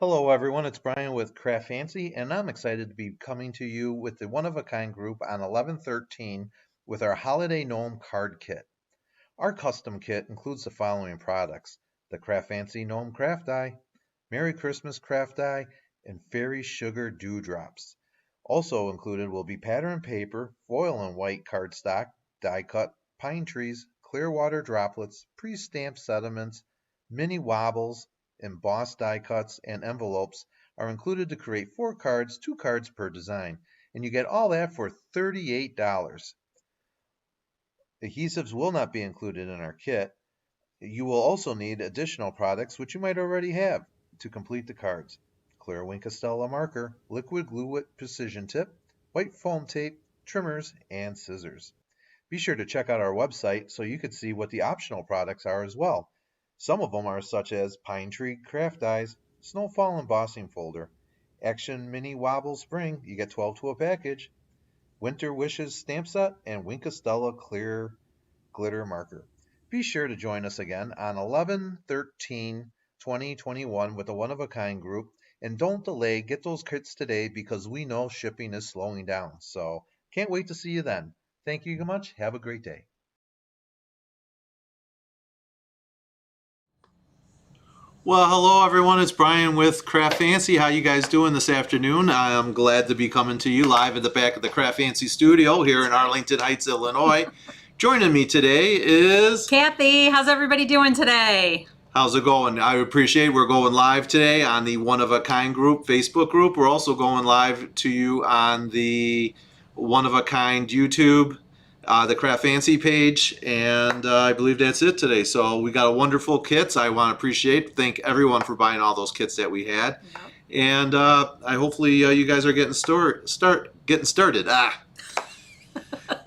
Hello everyone, it's Brian with CraftFancy, and I'm excited to be coming to you with the one-of-a-kind group on 11/13 with our Holiday Gnome card kit. Our custom kit includes the following products: the CraftFancy Gnome Craft Die, Merry Christmas Craft Die, and Fairy Sugar Dewdrops. Also included will be pattern paper, foil and white cardstock, die-cut pine trees, clear water droplets, pre-stamped sediments, mini wobbles, embossed die cuts, and envelopes are included to create 4 cards, 2 cards per design, and you get all that for $38. Adhesives will not be included in our kit. You will also need additional products which you might already have to complete the cards: clear Winkostella marker, liquid glue with precision tip, white foam tape, trimmers, and scissors. Be sure to check out our website so you can see what the optional products are as well. Some of them are such as Pine Tree Craft Dies, Snowfall Embossing Folder, Action Mini Wobble Spring, you get 12 to a package, Winter Wishes Stamp Set, and Winkostella Clear Glitter Marker. Be sure to join us again on 11/13/2021 with the one-of-a-kind group, and don't delay, get those kits today because we know shipping is slowing down. So can't wait to see you then. Thank you so much. Have a great day. Well, hello everyone, it's Brian with CraftFancy. How you guys doing this afternoon? I'm glad to be coming to you live at the back of the CraftFancy studio here in Arlington Heights, Illinois. Joining me today is... Kathy. How's everybody doing today? How's it going? I appreciate we're going live today on the One of a Kind group, Facebook group. We're also going live to you on the One of a Kind YouTube, the CraftFancy page, and I believe that's it today. So we got a wonderful kits. I want to thank everyone for buying all those kits that we had, and I hopefully you guys are getting started.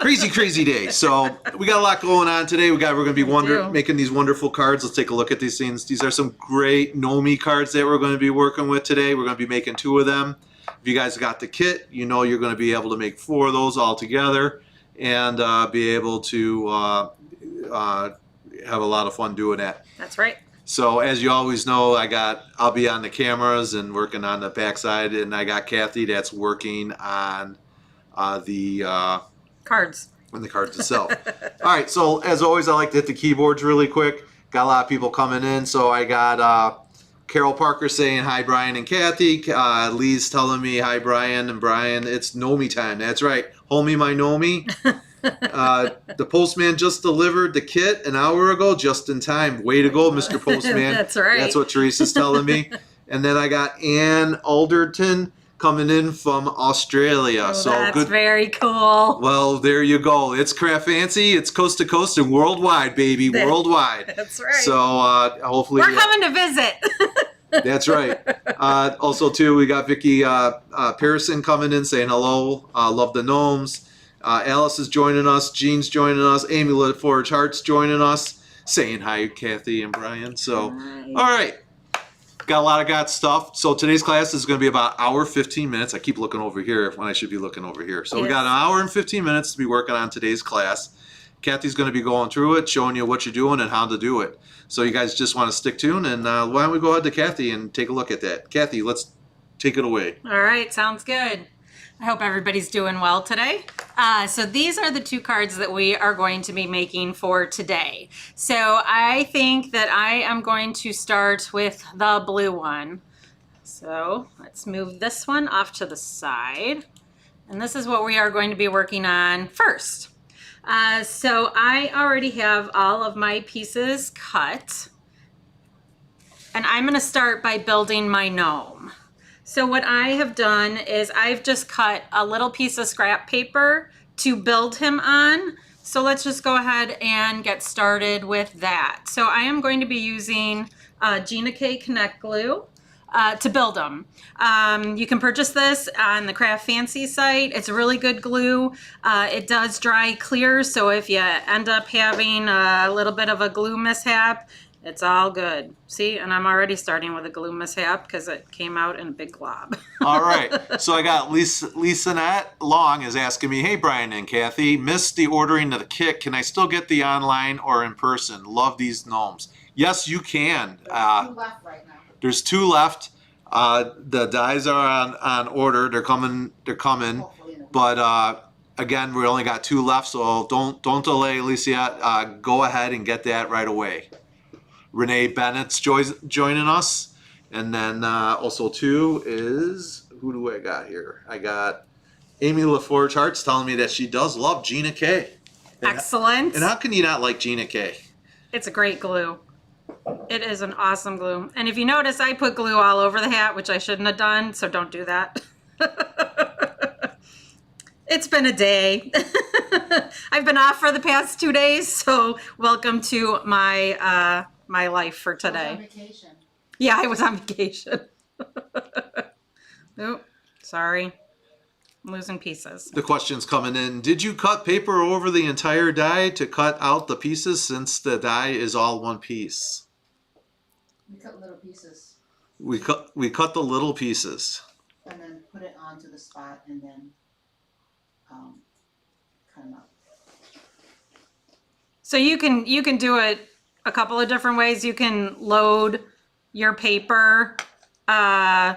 Crazy day. So we got a lot going on today. We're going to be making these wonderful cards. Let's take a look at these things. These are some great Gnome cards that we're going to be working with today. We're going to be making 2 of them. If you guys got the kit, you know you're going to be able to make 4 of those all together and be able to have a lot of fun doing that. That's right. So as you always know, I'll be on the cameras and working on the backside, and I got Kathy that's working on the cards. And the cards itself. All right, so as always, I like to hit the keyboards really quick. Got a lot of people coming in, so I got Carol Parker saying hi, Brian and Kathy. Lee's telling me hi, Brian and Brian. It's Gnome time. That's right. Homie, my Gnome. The postman just delivered the kit an hour ago, just in time. Way to go, Mr. Postman. That's right. That's what Teresa's telling me. And then I got Ann Alderton coming in from Australia. So that's good. Very cool. Well, there you go. It's CraftFancy. It's coast to coast and worldwide, baby. Worldwide. That's right. So hopefully we're coming to visit. That's right. Also, too, we got Vicky Pearson coming in saying hello. Love the gnomes. Alice is joining us. Jean's joining us. Amy LaForge Hart's joining us, saying hi, Kathy and Brian. So, all right. Got a lot of stuff. So today's class is going to be about an hour, 15 minutes. I keep looking over here when I should be looking over here. So we got an hour and 15 minutes to be working on today's class. Kathy's going to be going through it, showing you what you're doing and how to do it. So you guys just want to stick tuned, and why don't we go ahead to Kathy and take a look at that. Kathy, let's take it away. All right, sounds good. I hope everybody's doing well today. So these are the 2 cards that we are going to be making for today. So I think that I am going to start with the blue one. So let's move this one off to the side. And this is what we are going to be working on first. So I already have all of my pieces cut. And I'm going to start by building my gnome. So what I have done is I've just cut a little piece of scrap paper to build him on. So let's just go ahead and get started with that. So I am going to be using Gina K Connect glue to build them. You can purchase this on the CraftFancy site. It's a really good glue. It does dry clear, so if you end up having a little bit of a glue mishap, it's all good. See, and I'm already starting with a glue mishap because it came out in a big glob. All right, so I got Lisa Long is asking me, hey, Brian and Kathy, missed the ordering of the kit. Can I still get the online or in person? Love these gnomes. Yes, you can. There's 2 left right now. There's 2 left. The dies are on order. They're coming. Hopefully in a week. But again, we only got 2 left, so don't delay, Alicia. Go ahead and get that right away. Renee Bennett's joining us, and then also too is, who do I got here? I got Amy LaForge Hart's telling me that she does love Gina K. Excellent. And how can you not like Gina K? It's a great glue. It is an awesome glue. And if you notice, I put glue all over the hat, which I shouldn't have done, so don't do that. It's been a day. I've been off for the past 2 days, so welcome to my my life for I was today. on vacation. Yeah, I was on vacation. Oh, sorry. I'm losing pieces. The question's coming in. Did you cut paper over the entire die to cut out the pieces since the die is all one piece? We cut little pieces We cut the little pieces. and then put it onto the spot and then cut them out. So you can do it a couple of different ways. You can load your paper as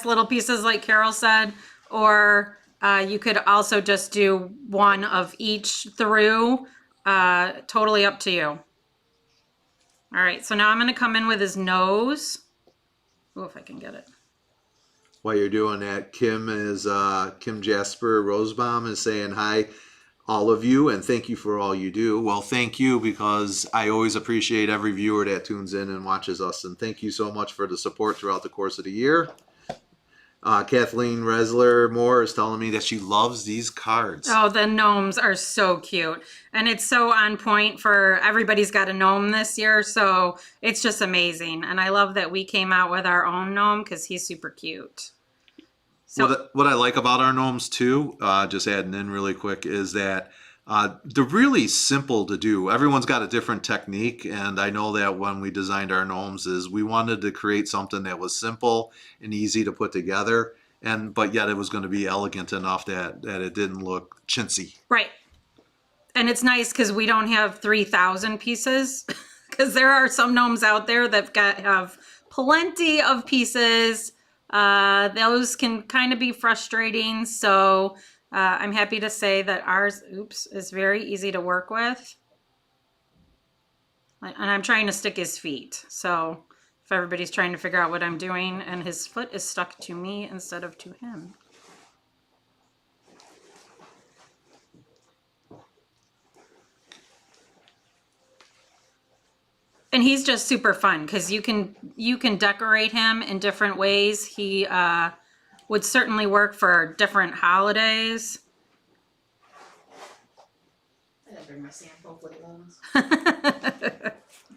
little pieces, like Carol said, or you could also just do one of each through. Totally up to you. All right, so now I'm going to come in with his nose. Oh, if I can get it. While you're doing that, Kim Jasper Rosebaum is saying hi, all of you, and thank you for all you do. Well, thank you, because I always appreciate every viewer that tunes in and watches us, and thank you so much for the support throughout the course of the year. Kathleen Resler Moore is telling me that she loves these cards. Oh, the gnomes are so cute. And it's so on point for everybody's got a gnome this year. So it's just amazing. And I love that we came out with our own gnome because he's super cute. So What I like about our gnomes too, just adding in really quick, is that they're really simple to do. Everyone's got a different technique, and I know that when we designed our gnomes, is we wanted to create something that was simple and easy to put together, but yet it was going to be elegant enough that it didn't look chintzy. right. And it's nice because we don't have 3,000 pieces, because there are some gnomes out there that have plenty of pieces. Those can kind of be frustrating. So I'm happy to say that ours, is very easy to work with. And I'm trying to stick his feet. So if everybody's trying to figure out what I'm doing, and his foot is stuck to me instead of to him. And he's just super fun because you can decorate him in different ways. He would certainly work for different holidays. I gotta bring my sample with loans.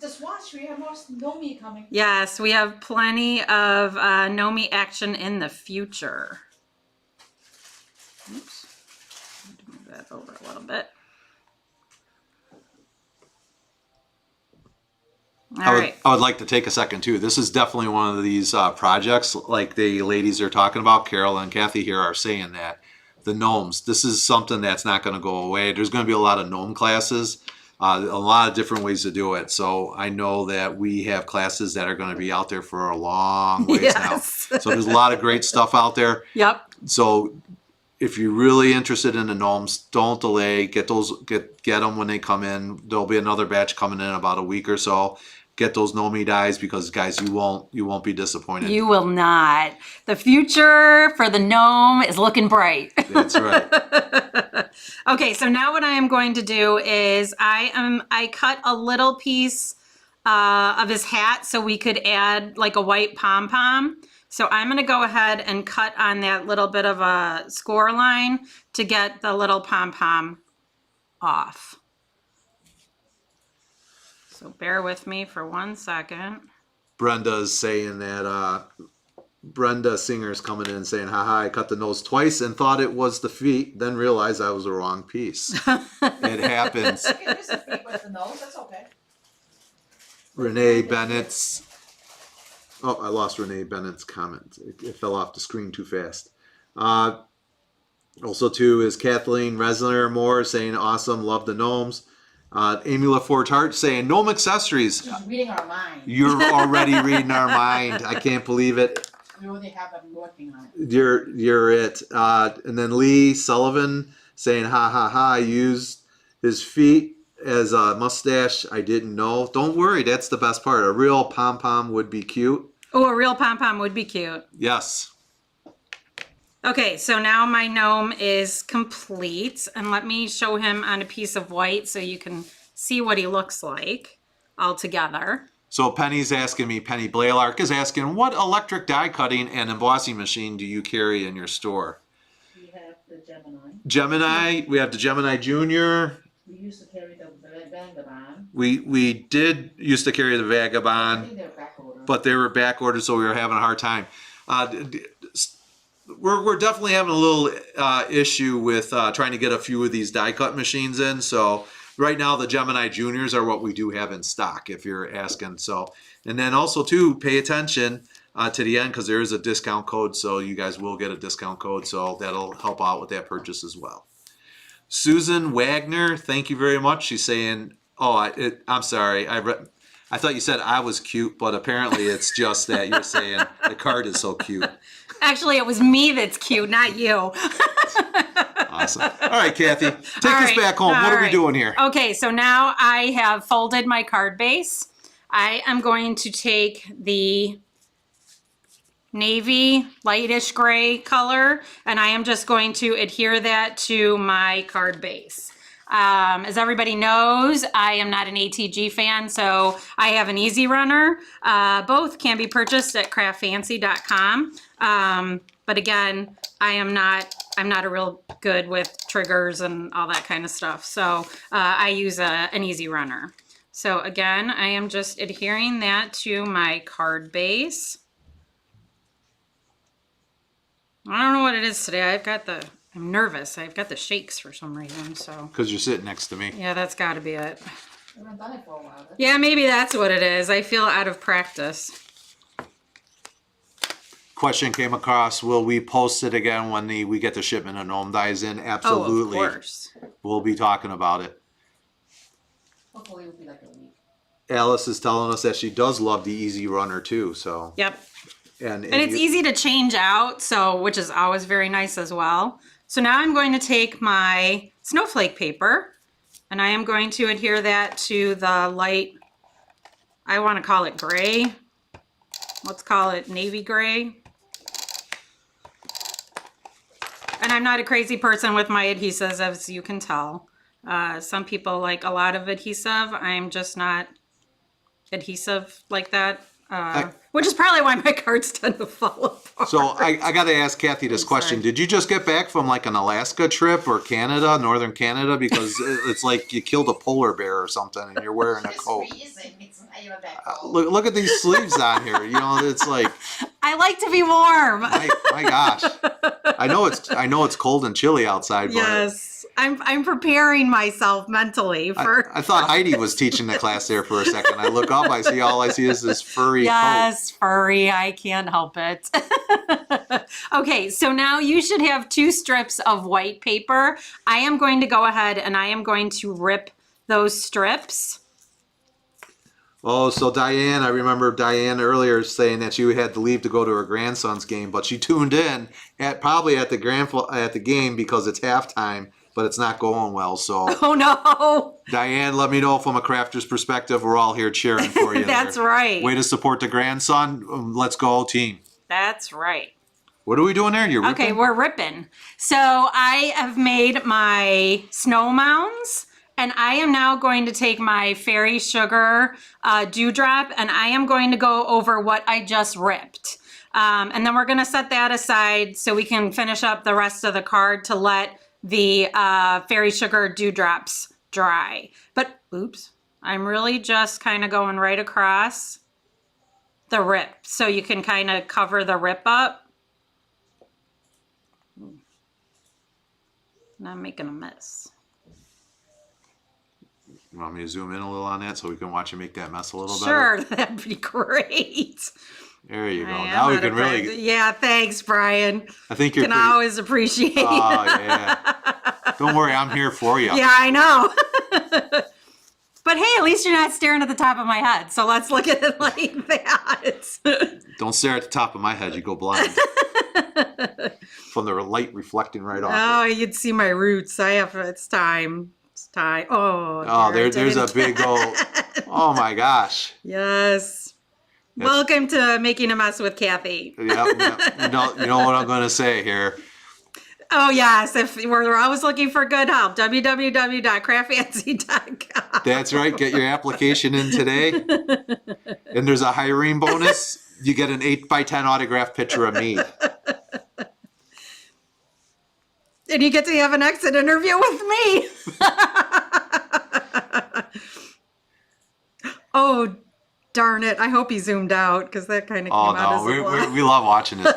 Just watch, we have more Gnome coming. Yes, we have plenty of Gnome action in the future. Oops. Move that over a little bit. All right. I would like to take a second too. This is definitely one of these projects, like the ladies are talking about, Carol and Kathy here are saying that. The gnomes, this is something that's not going to go away. There's going to be a lot of gnome classes, a lot of different ways to do it. So I know that we have classes that are going to be out there for a long ways now. So there's a lot of great stuff out there. Yep. So if you're really interested in the gnomes, don't delay. Get them when they come in. There'll be another batch coming in about a week or so. Get those Gnome dies, because guys, you won't be disappointed. You will not. The future for the gnome is looking bright. That's right. Okay, so now what I am going to do is I cut a little piece of his hat so we could add like a white pom-pom. So I'm going to go ahead and cut on that little bit of a score line to get the little pom-pom off. So bear with me for 1 second. Brenda's saying that Brenda Singer's coming in saying, haha, I cut the nose twice and thought it was the feet, then realized I was the wrong piece. It happens. Okay, there's the feet with the nose, that's okay. Renee Bennett's, oh, I lost Renee Bennett's comment. It fell off the screen too fast. Also too is Kathleen Resler Moore saying, awesome, love the gnomes. Amy LaForge Hart saying, Gnome Accessories. She's reading our mind. You're already reading our mind. I can't believe it. We already have them working on it. You're it. And then Lee Sullivan saying, ha ha ha, I used his feet as a mustache. I didn't know. Don't worry, that's the best part. A real pom-pom would be cute. Oh, a real pom-pom would be cute. Yes. Okay, so now my gnome is complete, and let me show him on a piece of white so you can see what he looks like all together. So Penny's asking me, Penny Blaylark is asking, what electric die cutting and embossing machine do you carry in your store? We have the Gemini. Gemini, we have the Gemini Junior. We used to carry the Vagabond. We did used to carry the I Vagabond, think they're back ordered. but they were back ordered, so we were having a hard time. We're definitely having a little issue with trying to get a few of these die cut machines in. So right now the Gemini Juniors are what we do have in stock, if you're asking. So, and then also too, pay attention to the end because there is a discount code, so you guys will get a discount code, so that'll help out with that purchase as well. Susan Wagner, thank you very much. She's saying, I'm sorry, I thought you said I was cute, but apparently it's just that you're saying the card is so cute. Actually, it was me that's cute, not you. Awesome. All right, Kathy, take us back home. What are we doing here? Okay, so now I have folded my card base. I am going to take the navy lightish gray color, and I am just going to adhere that to my card base. As everybody knows, I am not an ATG fan, so I have an Easy Runner. Both can be purchased at craftfancy.com. But again, I'm not a real good with triggers and all that kind of stuff. So I use an Easy Runner. So again, I am just adhering that to my card base. I don't know what it is today. I'm nervous. I've got the shakes for some reason, so. Because you're sitting next to me. Yeah, that's got to be it. We haven't done it for a while. Yeah, maybe that's what it is. I feel out of practice. Question came across, will we post it again when we get the shipment of gnome dies in? Absolutely. Oh, of course. We'll be talking about it. Hopefully it'll be like a week. Alice is telling us that she does love the Easy Runner too, so. Yep. And it's easy to change out, which is always very nice as well. So now I'm going to take my snowflake paper and I am going to adhere that to the light, I want to call it gray. Let's call it navy gray. And I'm not a crazy person with my adhesives, as you can tell. Some people like a lot of adhesive. I'm just not adhesive like that. Which is probably why my cards tend to fall apart. So I got to ask Kathy this question. Did you just get back from like an Alaska trip or Canada, northern Canada? Because it's like you killed a polar bear or something and you're wearing a coat. It's not even that cold. Look at these sleeves on here. You know, it's like. I like to be warm. My gosh. I know it's cold and chilly outside. But yes. I'm preparing myself mentally for. I thought Heidi was teaching the class there for a second. I look up, all I see is this furry coat. Yes, furry. I can't help it. Okay, so now you should have 2 strips of white paper. I am going to go ahead and I am going to rip those strips. Oh, so Diane, I remember Diane earlier saying that she had to leave to go to her grandson's game, but she tuned in probably at the game because it's halftime, but it's not going well. So, oh no, Diane, let me know from a crafter's perspective. We're all here cheering for you. That's right. Way to support the grandson. Let's go, team. That's right. What are we doing there? You're ripping? Okay, we're ripping. So I have made my snow mounds. And I am now going to take my fairy sugar dewdrop and I am going to go over what I just ripped. And then we're going to set that aside so we can finish up the rest of the card to let the fairy sugar dewdrops dry. But, oops, I'm really just kind of going right across the rip so you can kind of cover the rip up. And I'm making a mess. You want me to zoom in a little on that so we can watch you make that mess a little better? Sure, that'd be great. There you go. Now we can really. Yeah, thanks, Brian. I think you're. Can always appreciate. Oh yeah. Don't worry, I'm here for you. Yeah, I know. But hey, at least you're not staring at the top of my head. So let's look at it like that. Don't stare at the top of my head. You go blind. From the light reflecting right off. Oh, you'd see my roots. It's time. It's time. Oh, Oh, there's a big old. Oh my gosh. Yes. Welcome to Making a Mess with Kathy. Yeah. You know what I'm going to say here. Oh, yes. If we're always looking for good help, www.craftfancy.com. That's right. Get your application in today. And there's a hiring bonus. You get an 8x10 autographed picture of me. And you get to have an exit interview with me. Oh, darn it. I hope he zoomed out because that kind of came out as a lot. We love watching it.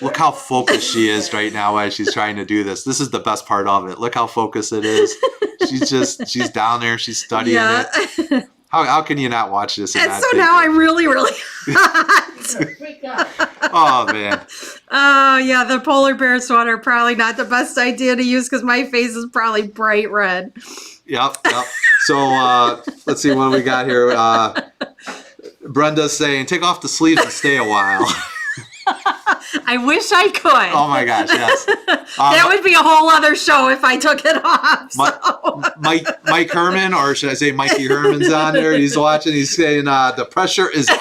Look how focused she is right now as she's trying to do this. This is the best part of it. Look how focused it is. She's down there. She's studying it. How can you not watch this? And so now I'm really, really hot. Oh, man. Oh, yeah, the polar bear sweater, probably not the best idea to use because my face is probably bright red. Yep. So let's see what we got here. Brenda's saying, take off the sleeves and stay a while. I wish I could. Oh, my gosh, yes. That would be a whole other show if I took it off. So. Mike Herman, or should I say Mikey Herman's on there. He's watching. He's saying the pressure is on.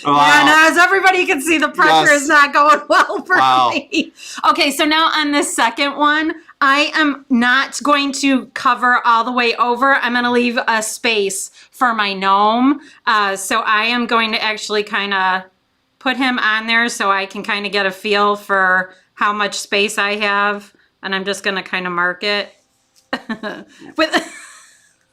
Wow. Yeah, no, as everybody can see, the pressure is not going well for me. Okay, so now on this second one, I am not going to cover all the way over. I'm going to leave a space for my gnome. So I am going to actually kind of put him on there so I can kind of get a feel for how much space I have. And I'm just going to kind of mark it.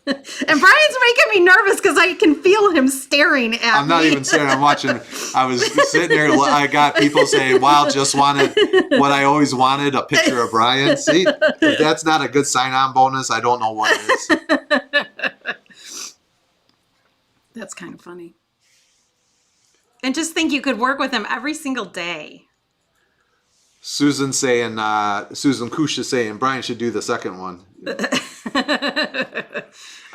And Brian's making me nervous because I can feel him staring at me. I'm not even staring. I'm watching. I was sitting there. I got people saying, wow, just wanted what I always wanted, a picture of Brian. See, if that's not a good sign-on bonus, I don't know what is. That's kind of funny. And just think you could work with him every single day. Susan Kush is saying, Brian should do the second one.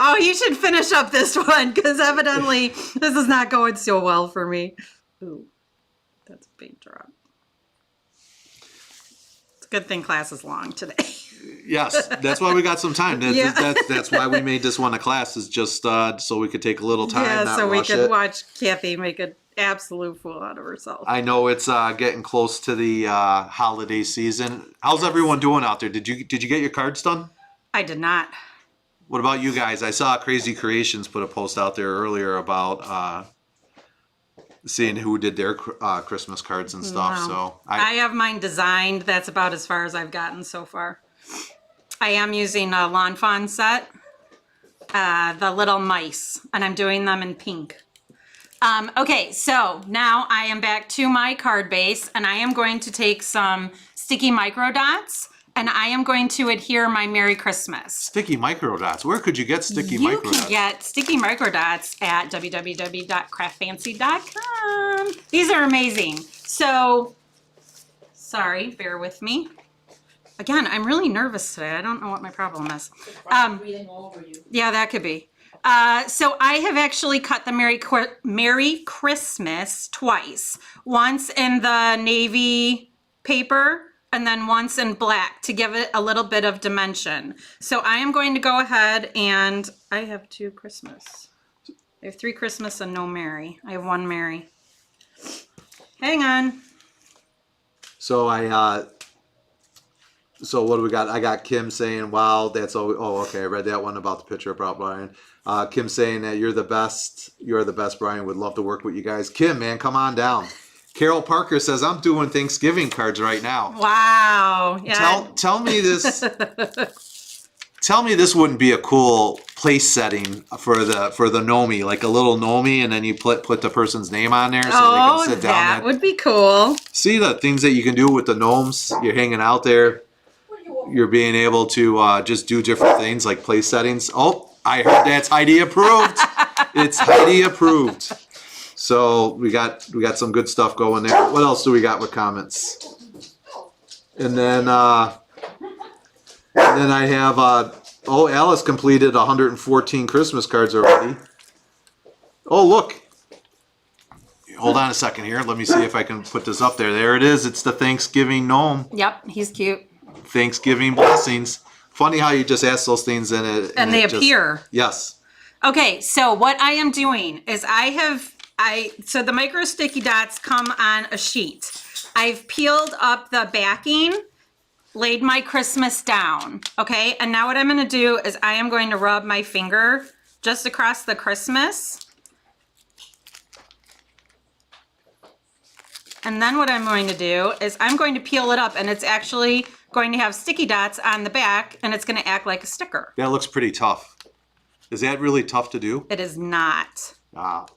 Oh, you should finish up this one because evidently this is not going so well for me. Ooh, that's a big drop. It's a good thing class is long today. Yes, that's why we got some time. That's why we made this one a class, is just so we could take a little time. Yeah, so we could watch Kathy make an absolute fool out of herself. I know it's getting close to the holiday season. How's everyone doing out there? Did you get your cards done? I did not. What about you guys? I saw Crazy Creations put a post out there earlier about seeing who did their Christmas cards and stuff. Wow. So I have mine designed. That's about as far as I've gotten so far. I am using a Lawn Fawn set, the little mice, and I'm doing them in pink. Okay, so now I am back to my card base, and I am going to take some sticky micro dots, and I am going to adhere my Merry Christmas. Sticky micro dots. Where could you get sticky micro dots? You can get sticky micro dots at www.craftfancy.com. These are amazing. So, sorry, bear with me. Again, I'm really nervous today. I don't know what my problem is. Breathing all over you. Yeah, that could be. So I have actually cut the Merry Christmas twice. Once in the navy paper and then once in black to give it a little bit of dimension. So I am going to go ahead and I have 2 Christmas. I have 3 Christmas and no Merry. I have 1 Merry. Hang on. So so what do we got? I got Kim saying, wow, that's all. Oh, okay. I read that one about the picture about Brian. Kim saying that you're the best, Brian. Would love to work with you guys. Kim, man, come on down. Carol Parker says, I'm doing Thanksgiving cards right now. Wow. Yeah. Tell me this. Tell me this wouldn't be a cool place setting for the Gnome, like a little Gnome, and then you put the person's name on there so they can sit down. That would be cool. See the things that you can do with the gnomes. You're hanging out there. You're being able to just do different things like place settings. Oh, I heard that's Heidi approved. It's Heidi approved. So we got some good stuff going there. What else do we got with comments? And then I have Oh, Alice completed 114 Christmas cards already. Oh, look. Hold on a second here. Let me see if I can put this up there. There it is. It's the Thanksgiving gnome. Yep, he's cute. Thanksgiving blessings. Funny how you just ask those things and they it appear. Yes. Okay, so what I am doing is so the micro sticky dots come on a sheet. I've peeled up the backing, laid my Christmas down, okay? And now what I'm gonna do is I am going to rub my finger just across the Christmas. And then what I'm going to do is I'm going to peel it up, and it's actually going to have sticky dots on the back, and it's gonna act like a sticker. That looks pretty tough. Is that really tough to do? It is not. Ah.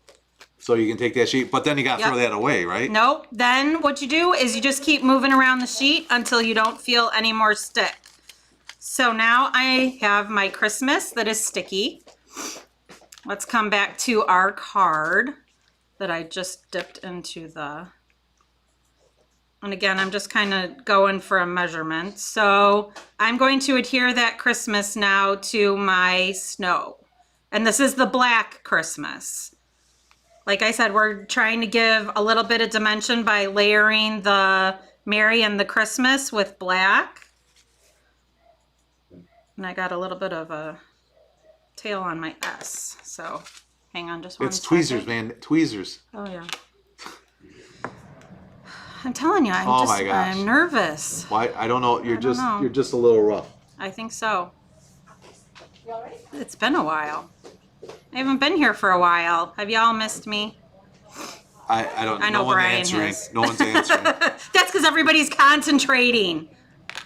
So you can take that sheet, but then you gotta throw that away, right? Nope. Then what you do is you just keep moving around the sheet until you don't feel any more stick. So now I have my Christmas that is sticky. Let's come back to our card that I just dipped into the... And again, I'm just kind of going for a measurement. So I'm going to adhere that Christmas now to my snow. And this is the black Christmas. Like I said, we're trying to give a little bit of dimension by layering the Mary and the Christmas with black. And I got a little bit of a tail on my S. So hang on just one second. It's tweezers, man. Tweezers. Oh, yeah. I'm telling you, I'm nervous. Why? I don't know. You're just a little rough. I think so. It's been a while. I haven't been here for a while. Have y'all missed me? I don't know. I know Brian has. No one's answering. That's because everybody's concentrating.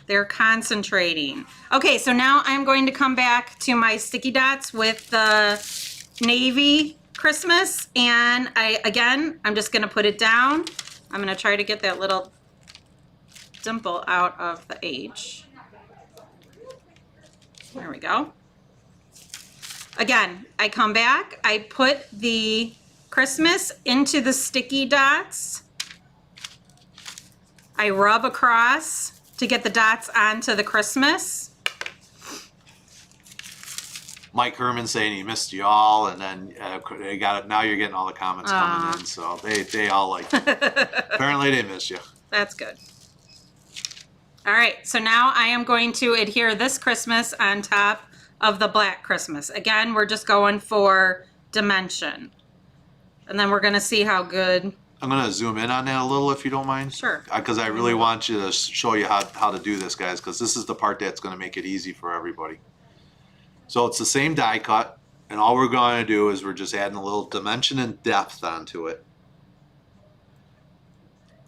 They're concentrating. Okay, so now I'm going to come back to my sticky dots with the navy Christmas. And I'm just going to put it down. I'm going to try to get that little dimple out of the H. There we go. Again, I come back, I put the Christmas into the sticky dots. I rub across to get the dots onto the Christmas. Mike Herman saying he missed you all, and then they got it. Now you're getting all the comments coming in, so they all like it. Apparently they missed you. That's good. All right, so now I am going to adhere this Christmas on top of the black Christmas. Again, we're just going for dimension. And then we're gonna see how good. I'm gonna zoom in on that a little if you don't mind. Sure. Because I really want you to show you how to do this, guys, because this is the part that's gonna make it easy for everybody. So it's the same die cut, and all we're gonna do is we're just adding a little dimension and depth onto it.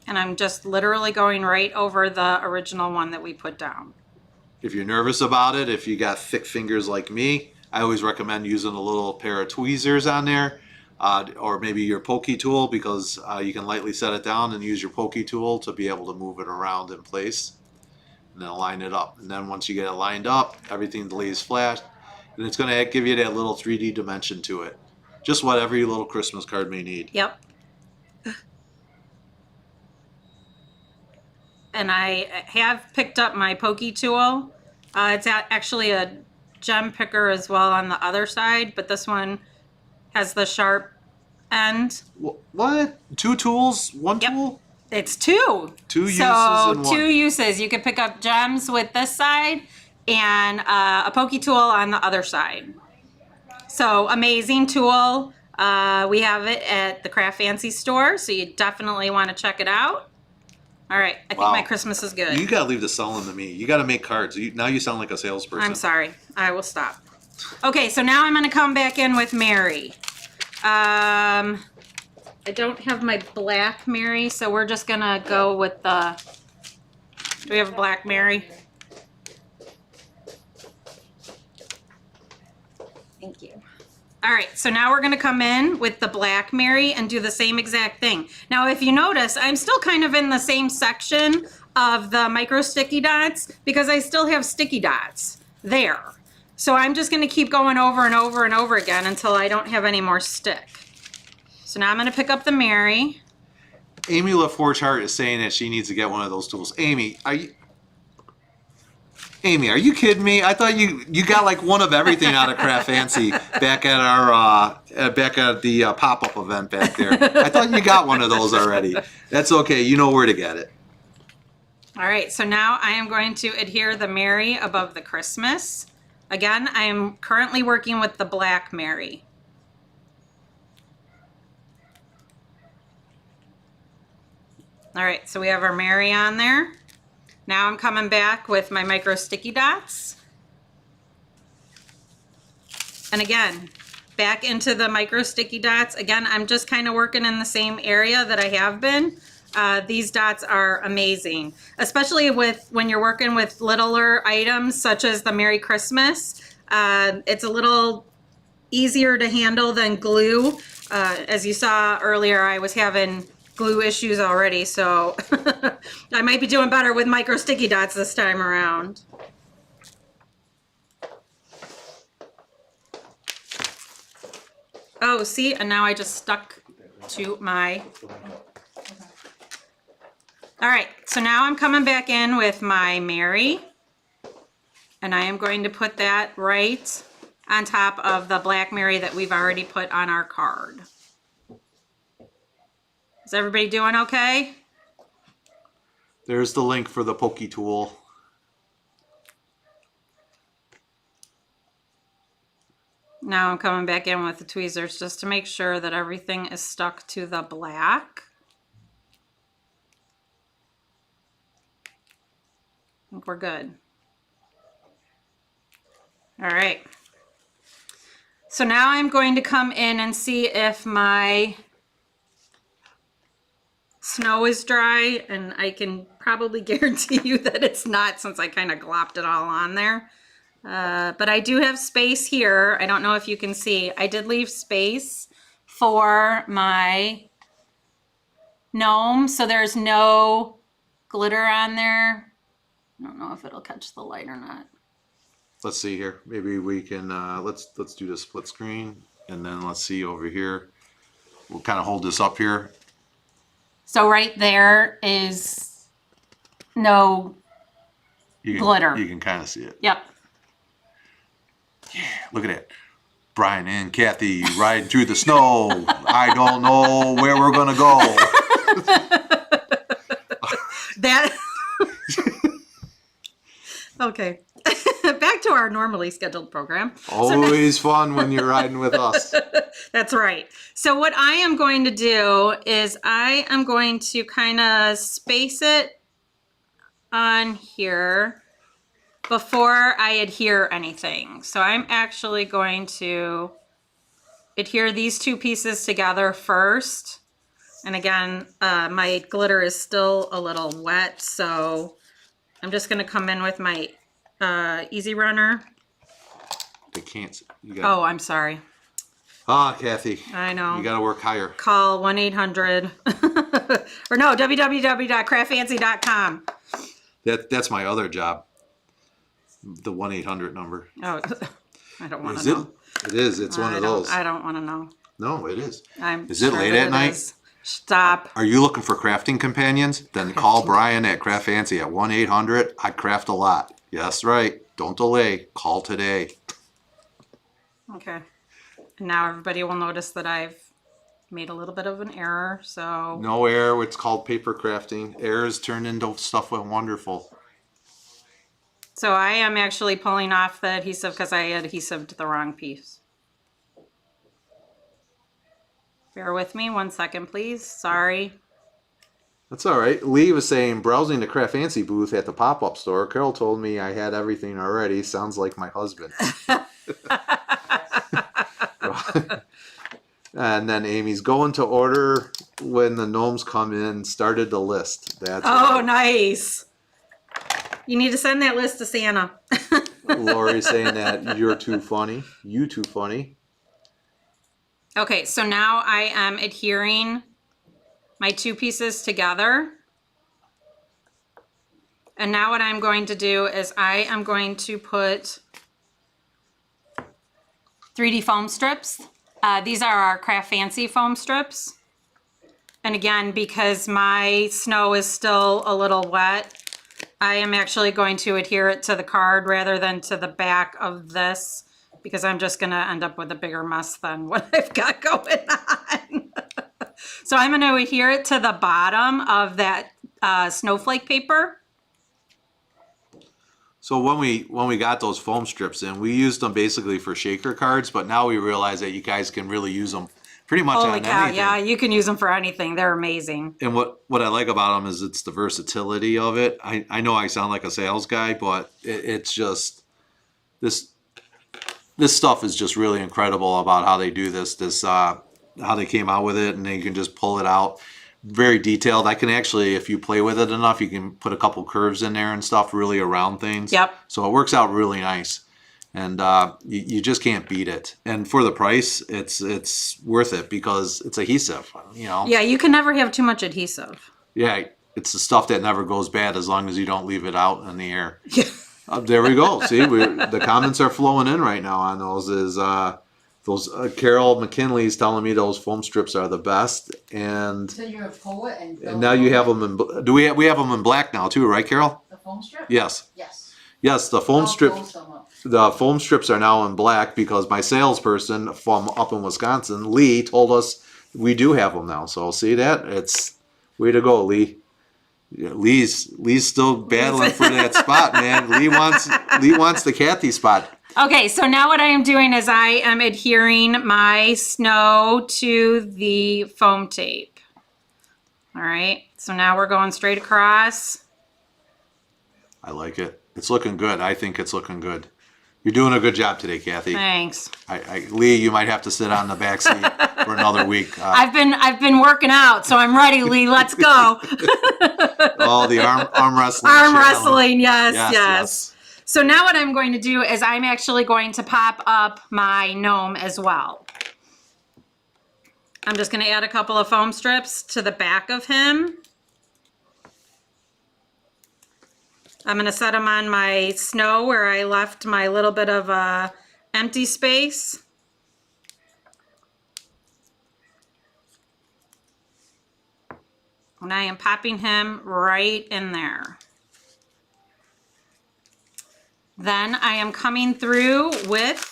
And I'm just literally going right over the original one that we put down. If you're nervous about it, if you got thick fingers like me, I always recommend using a little pair of tweezers on there, or maybe your pokey tool, because you can lightly set it down and use your pokey tool to be able to move it around in place and then line it up. And then once you get it lined up, everything lays flat, and it's going to give you that little 3D dimension to it. Just what every little Christmas card may need. Yep. And I have picked up my pokey tool. It's actually a gem picker as well on the other side, but this one has the sharp end. What? Two tools? One Yep. tool? It's two. Two uses so in one. two uses. You could pick up gems with this side and a pokey tool on the other side. So amazing tool. We have it at the CraftFancy store, so you definitely want to check it out. All right, I think my Christmas is good. You gotta leave the selling to me. You gotta make cards. Now you sound like a salesperson. I'm sorry. I will stop. Okay, so now I'm going to come back in with Mary. I don't have my black Mary, so we're just going to go with the... Do we have a black Mary? Thank you. All right, so now we're going to come in with the black Mary and do the same exact thing. Now, if you notice, I'm still kind of in the same section of the micro sticky dots because I still have sticky dots there. So I'm just going to keep going over and over and over again until I don't have any more stick. So now I'm going to pick up the Mary. Amy LaForge Hart is saying that she needs to get one of those tools. Amy, are you... Amy, are you kidding me? I thought you got like one of everything out of CraftFancy back at our back at the pop-up event back there. I thought you got one of those already. That's okay. You know where to get it. All right, so now I am going to adhere the Mary above the Christmas. Again, I am currently working with the black Mary. All right, so we have our Mary on there. Now I'm coming back with my micro sticky dots. And again, back into the micro sticky dots. Again, I'm just kind of working in the same area that I have been. These dots are amazing, especially when you're working with littler items such as the Merry Christmas. It's a little easier to handle than glue. As you saw earlier, I was having glue issues already, so I might be doing better with micro sticky dots this time around. Oh, see, and now I just stuck to my... All right, so now I'm coming back in with my Mary, and I am going to put that right on top of the black Mary that we've already put on our card. Is everybody doing okay? There's the link for the pokey tool. Now I'm coming back in with the tweezers just to make sure that everything is stuck to the black. I think we're good. All right. So now I'm going to come in and see if my snow is dry, and I can probably guarantee you that it's not since I kind of glopped it all on there. But I do have space here. I don't know if you can see. I did leave space for my gnome, so there's no glitter on there. I don't know if it'll catch the light or not. Let's see here. Maybe we can let's do the split screen, and then let's see over here. We'll kind of hold this up here. So right there is no glitter. You can kind of see it. Yep. Yeah, look at that. Brian and Kathy riding through the snow. I don't know where we're gonna go. That. Okay. Back to our normally scheduled program. Always fun when you're riding with us. That's right. So what I am going to do is I am going to kind of space it on here before I adhere anything. So I'm actually going to adhere these two pieces together first. And again, my glitter is still a little wet, so I'm just going to come in with my Easy Runner. They can't. Oh, I'm sorry. Kathy. I know. You got to work higher. Call 1-800 or no, www.craftfancy.com. That's my other job. The 1-800 number. Oh, I don't want to know. It is. It's one of those. I don't want to know. No, it is. Is it late at night? Is. Stop. Are you looking for crafting companions? Then call Brian at CraftFancy at 1-800. I craft a lot. Yes, right. Don't delay. Call today. Okay. And now everybody will notice that I've made a little bit of an error, so... No error. It's called paper crafting. Errors turn into stuff wonderful. So I am actually pulling off the adhesive because I adhesived the wrong piece. Bear with me 1 second, please. Sorry. That's all right. Lee was saying, browsing the CraftFancy booth at the pop-up store, Carol told me I had everything already. Sounds like my husband. And then Amy's going to order when the gnomes come in, started the list. That's right. Nice. You need to send that list to Santa. Lori's saying that you're too funny. You too funny. Okay, so now I am adhering my two pieces together. And now what I'm going to do is I am going to put 3D foam strips. These are our CraftFancy foam strips. And again, because my snow is still a little wet, I am actually going to adhere it to the card rather than to the back of this because I'm just going to end up with a bigger mess than what I've got going on. So I'm going to adhere it to the bottom of that snowflake paper. So when we got those foam strips in, we used them basically for shaker cards, but now we realize that you guys can really use them pretty much Holy on cow, anything. yeah, you can use them for anything. They're amazing. And what I like about them is it's the versatility of it. I know I sound like a sales guy, but it's just this stuff is just really incredible about how they do this how they came out with it, and then you can just pull it out. Very detailed. I can actually, if you play with it enough, you can put a couple curves in there and stuff really around things. Yep. So it works out really nice. And you just can't beat it. And for the price, it's worth it because it's adhesive, you know. Yeah, you can never have too much adhesive. Yeah, it's the stuff that never goes bad as long as you don't leave it out in the air. Yeah. There we go. See, the comments are flowing in right now on those. Carol McKinley's telling me those foam strips are the best, and So you're a poet and now you have them in. Do we have them in black now too, right, Carol? the foam strip? Yes. Yes. The foam I'll strip. post them up. The foam strips are now in black because my salesperson from up in Wisconsin, Lee, told us we do have them now. So see that? It's way to go, Lee. Yeah, Lee's still battling for that spot, man. Lee wants the Kathy spot. Okay, so now what I am doing is I am adhering my snow to the foam tape. All right, so now we're going straight across. I like it. It's looking good. I think it's looking good. You're doing a good job today, Kathy. Thanks. Lee, you might have to sit on the back seat for another week. I've been working out, so I'm ready, Lee. Let's go. The arm wrestling. Arm challenge. wrestling, yes. So now what I'm going to do is I'm actually going to pop up my gnome as well. I'm just going to add a couple of foam strips to the back of him. I'm going to set him on my snow where I left my little bit of empty space. And I am popping him right in there. Then I am coming through with,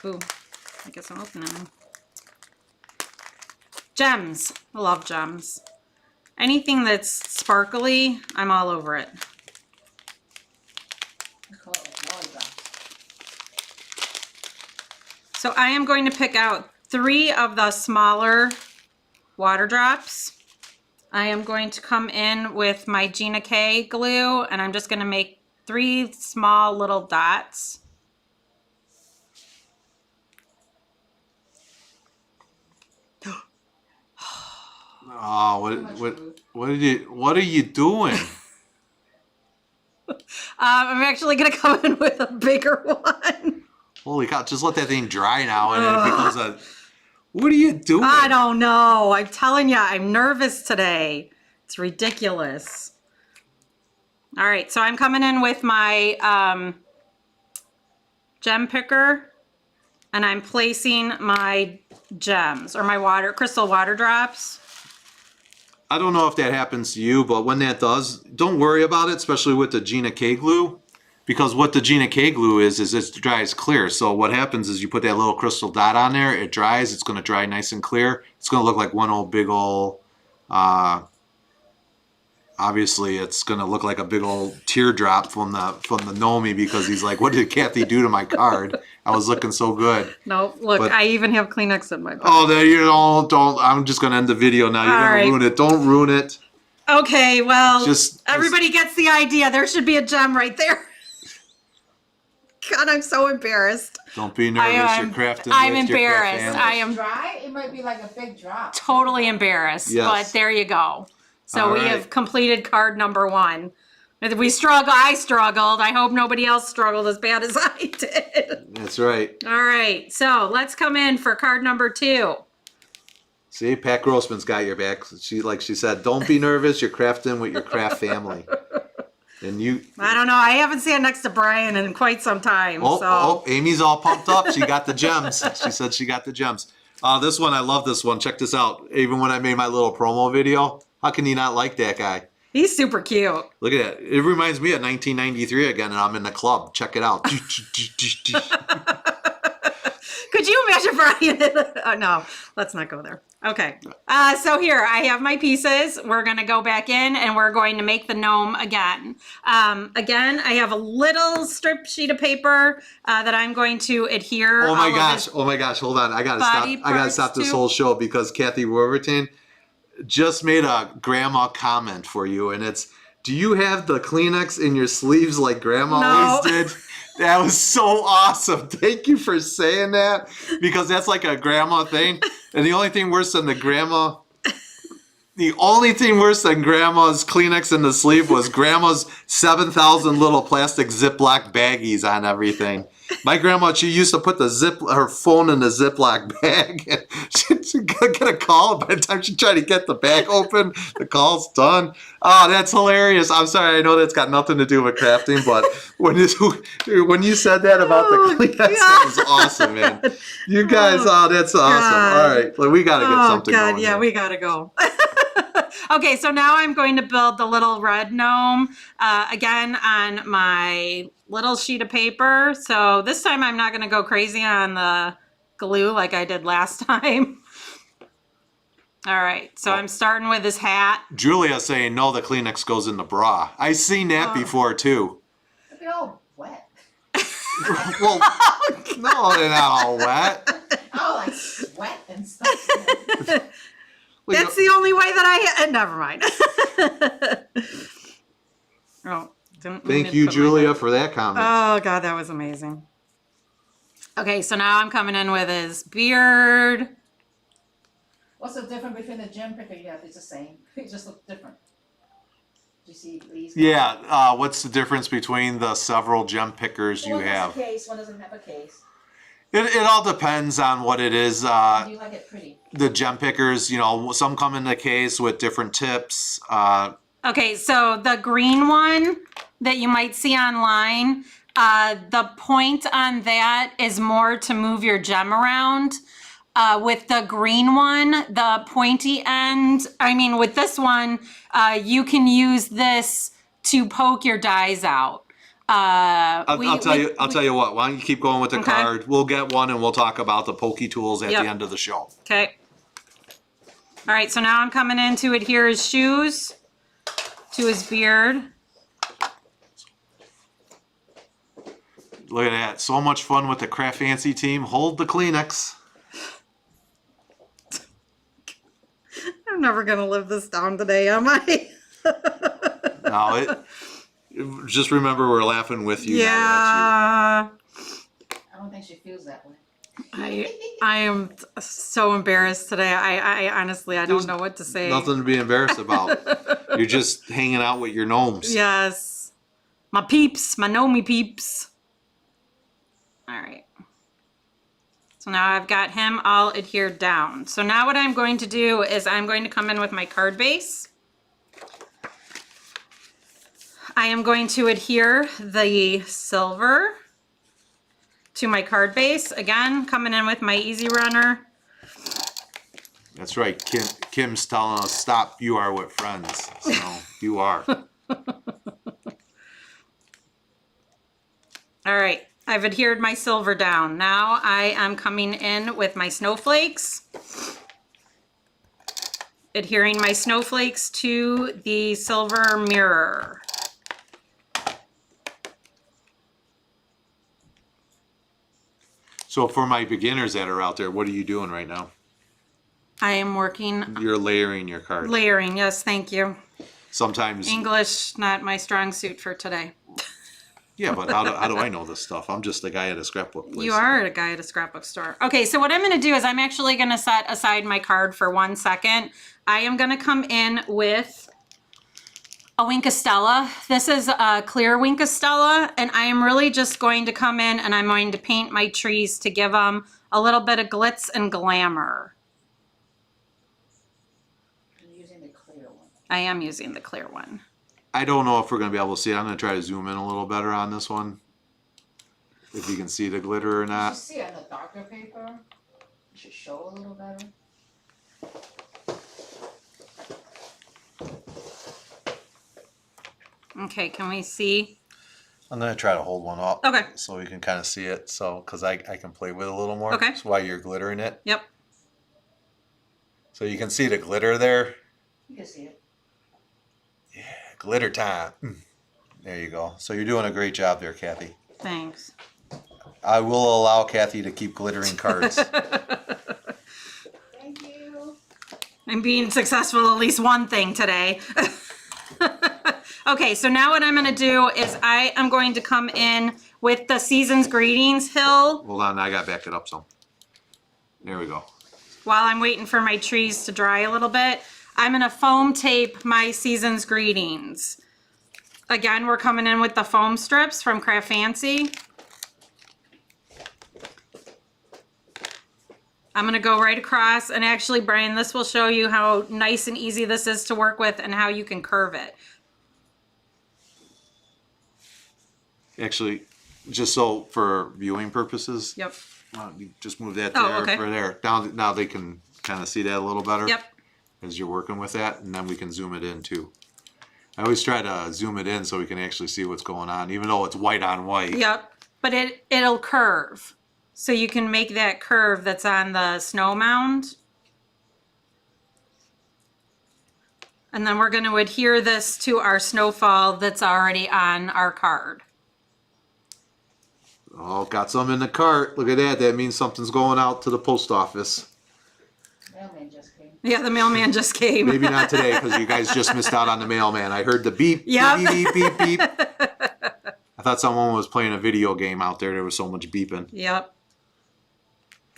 ooh, I guess I'm opening them. Gems. I love gems. Anything that's sparkly, I'm all over it. So I am going to pick out 3 of the smaller water drops. I am going to come in with my Gina K glue, and I'm just going to make 3 small little dots. Oh, what are you doing? I'm actually going to come in with a bigger one. Holy cow! Just let that thing dry now, and it becomes a. What are you doing? I don't know. I'm telling you, I'm nervous today. It's ridiculous. All right, so I'm coming in with my gem picker, and I'm placing my gems or my crystal water drops. I don't know if that happens to you, but when that does, don't worry about it, especially with the Gina K glue, because what the Gina K glue is it dries clear. So what happens is you put that little crystal dot on there, it dries, it's going to dry nice and clear. It's going to look like one old big old, obviously it's going to look like a big old teardrop from the Gnome because he's like, what did Kathy do to my card? I was looking so good. No, look, but I even have Kleenex in my pocket. Oh, there you don't. I'm just going to end the video now. You're going to ruin it. Don't ruin it. Okay, well, everybody gets the idea. There should be a gem right there. God, I'm so embarrassed. Don't be nervous. You're crafting. I'm embarrassed. I am dry. It might be like a big drop. Totally embarrassed. Yes. But there you go. So we have completed card number 1. I struggled. I hope nobody else struggled as bad as I did. That's right. All right. So let's come in for card number 2. See, Pat Grossman's got your back. Like she said, don't be nervous. You're crafting with your craft family. And I don't know. I haven't sat next to Brian in quite some time. Amy's all pumped up. She got the gems. She said she got the gems. This one, I love this one. Check this out. Even when I made my little promo video, How can you not like that guy? He's super cute. Look at it. It reminds me of 1993 again, and I'm in the club. Check it out. Could you imagine Brian? Oh, no, let's not go there. Okay. So here I have my pieces. We're going to go back in and we're going to make the gnome again. Again, I have a little strip sheet of paper that I'm going to adhere. Oh my gosh. Hold on. I got to stop. I got to stop this whole show because Kathy Wolverton just made a grandma comment for you. And it's, do you have the Kleenex in your sleeves like grandma always did? That was so awesome. Thank you for saying that because that's like a grandma thing. And the only thing worse than grandma's Kleenex in the sleeve was grandma's 7,000 little plastic Ziploc baggies on everything. My grandma, she used to put her phone in the Ziploc bag. And she'd get a call. By the time she tried to get the bag open, the call's done. Oh, that's hilarious. I'm sorry. I know that's got nothing to do with crafting, but when you said that about the Kleenex, that was awesome, man. You guys, that's awesome. All right, well, we got to get something going. Yeah, we got to go. Okay, so now I'm going to build the little red gnome again on my little sheet of paper. So this time I'm not going to go crazy on the glue like I did last time. All right, so I'm starting with his hat. Julia's saying, no, the Kleenex goes in the bra. I've seen that before, too. It'd be all wet. Well, no, they're not all wet. Oh, like sweat and stuff. That's the only way that I... never mind. Thank you, Julia, for that comment. Oh, God, that was amazing. Okay, so now I'm coming in with his beard. What's the difference between the gem picker you have? It's the same. It just looks different. Do you see these? Yeah, what's the difference between the several gem pickers you One have? has a case, one doesn't have a case. It all depends on what it is. Do you like it pretty? The gem pickers, some come in the case with different tips. Okay, so the green one that you might see online, the point on that is more to move your gem around. With the green one, the pointy end, with this one, you can use this to poke your dies out. I'll tell you what. Why don't you keep going with the card? We'll get one and we'll talk about the pokey tools at the end of the show. Okay. All right, so now I'm coming in to adhere his shoes to his beard. Look at that. So much fun with the CraftFancy team. Hold the Kleenex. I'm never going to live this down today, am I? No, just remember we're laughing with you. Yeah. I don't think she feels that way. I am so embarrassed today. I honestly, I don't know what to say. Nothing to be embarrassed about. You're just hanging out with your gnomes. Yes. My peeps, my gnome peeps. All right. So now I've got him all adhered down. So now what I'm going to do is I'm going to come in with my card base. I am going to adhere the silver to my card base. Again, coming in with my Easy Runner. That's right. Kim's telling us, stop, you are with friends. So you are. All right. I've adhered my silver down. Now I am coming in with my snowflakes. Adhering my snowflakes to the silver mirror. So for my beginners that are out there, what are you doing right now? I am working. You're layering your card. Layering, yes, thank you. Sometimes. English, not my strong suit for today. Yeah, but how do I know this stuff? I'm just a guy at a scrapbook place. You are a guy at a scrapbook store. Okay, so what I'm going to do is I'm actually going to set aside my card for 1 second. I am going to come in with a Winkastella. This is a clear Winkastella, and I am really just going to come in and I'm going to paint my trees to give them a little bit of glitz and glamour. You're using the clear one. I am using the clear one. I don't know if we're going to be able to see it. I'm going to try to zoom in a little better on this one. If you can see the glitter or You not. should see it on the darker paper. It should show a little better. Okay, can we see? I'm gonna try to hold one up. Okay. So we can kind of see it. So, because I can play with it a little more. Okay. That's why you're glittering it. Yep. So you can see the glitter there. You can see it. Yeah, glitter time. There you go. So you're doing a great job there, Kathy. Thanks. I will allow Kathy to keep glittering cards. Thank you. I'm being successful at least one thing today. Okay, so now what I'm going to do is I am going to come in with the Season's Greetings hill Hold on, I gotta back it up some. There we go. while I'm waiting for my trees to dry a little bit. I'm going to foam tape my Season's Greetings. Again, we're coming in with the foam strips from CraftFancy. I'm going to go right across, and actually, Brian, this will show you how nice and easy this is to work with and how you can curve it. Actually, just so for viewing purposes. Yep. You just move that Oh, there okay. for there. Down now they can kind of see that a little better. Yep. As you're working with that, and then we can zoom it in too. I always try to zoom it in so we can actually see what's going on, even though it's white on white. Yep. But it'll curve. So you can make that curve that's on the snow mound. And then we're going to adhere this to our snowfall that's already on our card. Oh, got some in the cart. Look at that. That means something's going out to the post office. Mailman just came. Yeah, the mailman just came. Maybe not today because you guys just missed out on the mailman. I heard the beep, Yep. beep, beep, beep, beep. I thought someone was playing a video game out there. There was so much beeping. Yep.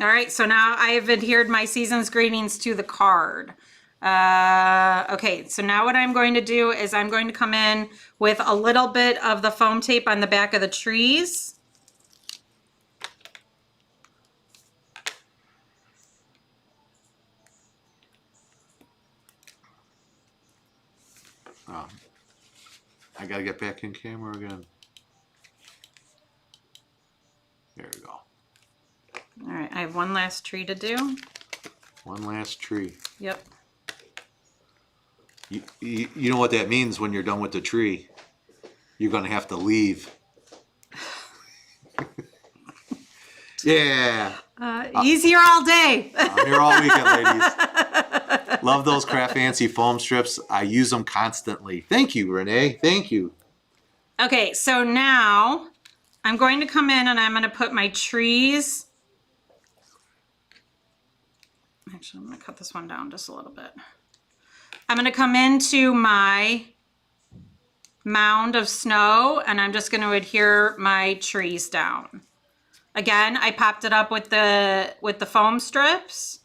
All right, so now I've adhered my Season's Greetings to the card. Okay, so now what I'm going to do is I'm going to come in with a little bit of the foam tape on the back of the trees. I gotta get back in camera again. There we go. All right, I have one last tree to do. One last tree. Yep. You know what that means when you're done with the tree? You're gonna have to leave. Yeah. Easier all day. I'm here all weekend, ladies. Love those CraftFancy foam strips. I use them constantly. Thank you, Renee. Thank you. Okay, so now I'm going to come in and I'm going to put my trees. Actually, I'm going to cut this one down just a little bit. I'm going to come into my mound of snow and I'm just going to adhere my trees down. Again, I popped it up with the foam strips.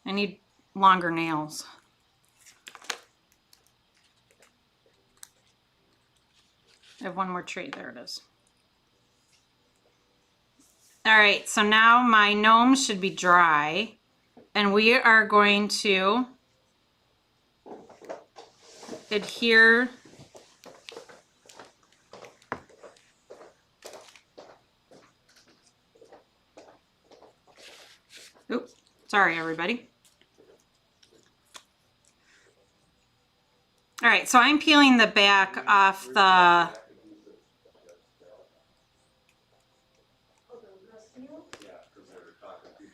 I need longer nails. I have one more tree. There it is. All right, so now my gnome should be dry, and we are going to adhere oops, sorry everybody. All right, so I'm peeling the back off the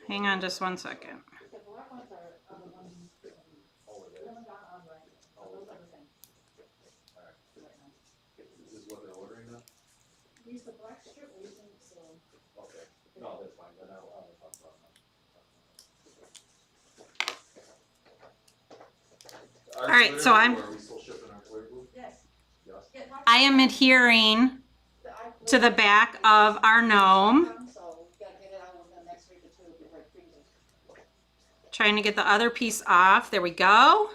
hang on just one second. All right, so I am adhering to the back of our gnome. Trying to get the other piece off. There we go.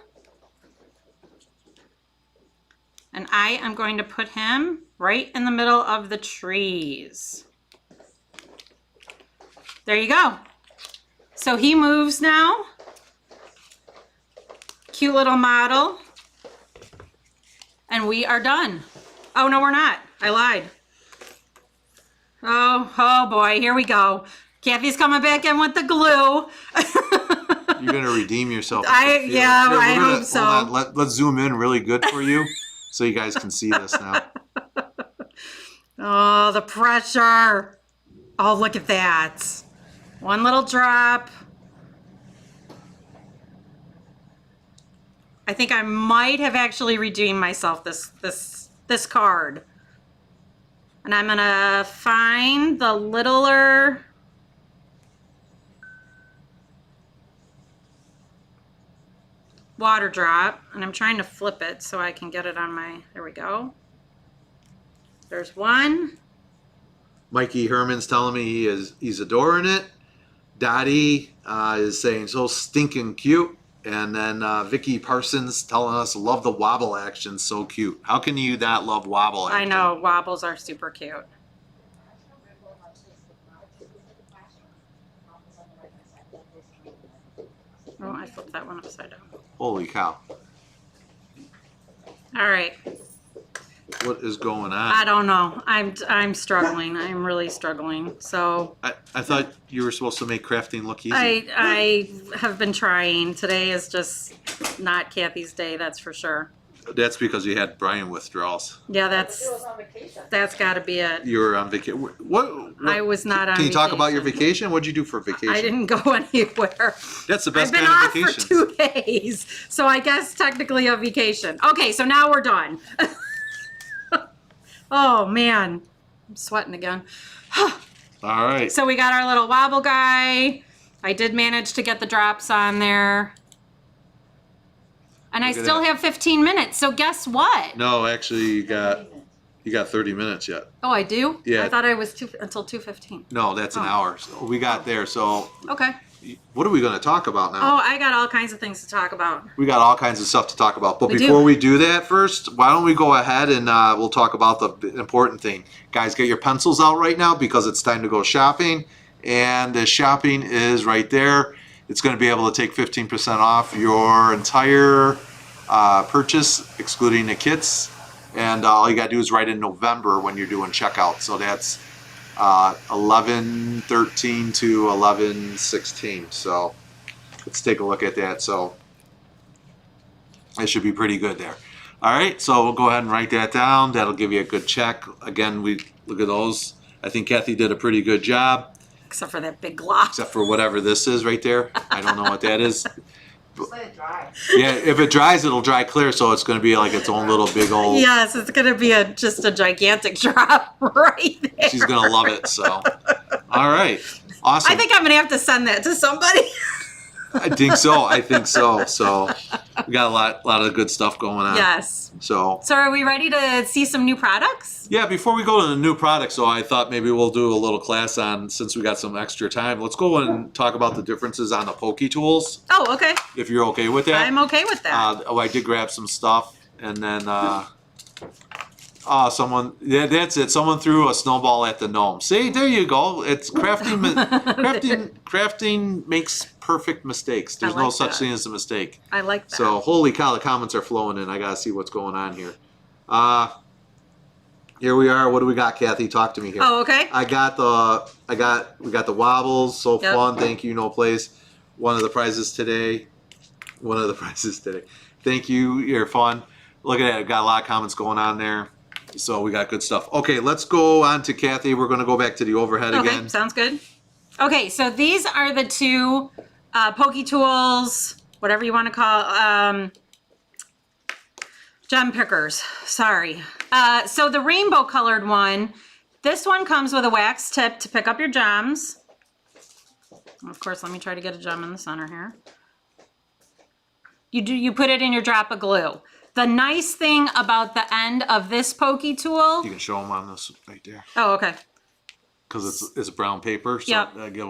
And I am going to put him right in the middle of the trees. There you go. So he moves now. Cute little model. And we are done. Oh, no, we're not. I lied. Oh boy, here we go. Kathy's coming back in with the glue. You're gonna redeem yourself. Yeah, Here, I hope so. Hold on. Let's zoom in really good for you, so you guys can see this now. Oh, the pressure. Oh, look at that. One little drop. I think I might have actually redeemed myself this card. And I'm gonna find the littler water drop, and I'm trying to flip it so I can get it on my, there we go. There's one. Mikey Herman's telling me he's adoring it. Dottie is saying so stinking cute. And then Vicky Parsons telling us love the wobble action, so cute. How can you not love wobble action? I know, wobbles are super cute. Oh, I flipped that one upside down. Holy cow. All right. What is going on? I don't know. I'm struggling. I'm really struggling. So I thought you were supposed to make crafting look easy. I have been trying. Today is just not Kathy's day, that's for sure. That's because you had Brian withdrawals. Yeah, She was on vacation. that's got to be it. You were on vacation. What? I was not on Can you talk about your vacation. vacation? What'd you do for vacation? I didn't go anywhere. That's the I've best been kind off of vacation. for 2 days, so I guess technically a vacation. Okay, so now we're done. Oh man, I'm sweating again. All right. So we got our little wobble guy. I did manage to get the drops on there. And I Look at still that. have 15 minutes, so guess what? No, actually, you got 30 minutes yet. Oh, I do? Yeah. I thought I was until 2:15. No, that's an Oh. hour. So we got there. So Okay. what are we going to talk about now? Oh, I got all kinds of things to talk about. We got all kinds of stuff to talk about. But We do. before we do that first, why don't we go ahead and we'll talk about the important thing. Guys, get your pencils out right now because it's time to go shopping. And the shopping is right there. It's going to be able to take 15% off your entire purchase, excluding the kits. And all you got to do is write in November when you're doing checkout. So that's 11/13 to 11/16. So let's take a look at that. So it should be pretty good there. All right, so we'll go ahead and write that down. That'll give you a good check. Again, we look at those. I think Kathy did a pretty good job, Except for that big glob. except for whatever this is right there. I don't know what that is. Just let it dry. Yeah, if it dries, it'll dry clear, so it's going to be like its own little big old. Yes, it's going to be just a gigantic drop right there. She's going to love it. So, all right, awesome. I think I'm going to have to send that to somebody. I think so. So we got a lot of good stuff going on. Yes. So So are we ready to see some new products? yeah, before we go to the new products, so I thought maybe we'll do a little class on, since we got some extra time. Let's go and talk about the differences on the pokey tools, Oh, okay. if you're okay with that. I'm okay with that. I did grab some stuff, and then someone, yeah, that's it. Someone threw a snowball at the gnome. See, there you go. It's crafting makes perfect mistakes. There's I no like such that. thing as a mistake. I like that. So holy cow, the comments are flowing in. I gotta see what's going on here. Here we are. What do we got, Kathy? Talk to me here. Oh, okay. We got the wobbles. So Yep. fun. Thank you. No place. One of the prizes today. Thank you. You're fun. Look at that. I've got a lot of comments going on there. So we got good stuff. Okay, let's go on to Kathy. We're going to go back to the overhead Okay, again. sounds good. Okay, so these are the two pokey tools, whatever you want to call gem pickers. Sorry. So the rainbow colored one, this one comes with a wax tip to pick up your gems. Of course, let me try to get a gem in the center here. You put it in your drop of glue. The nice thing about the end of this pokey tool. You can show them on this right there Oh, okay. because it's brown paper. So Yep. give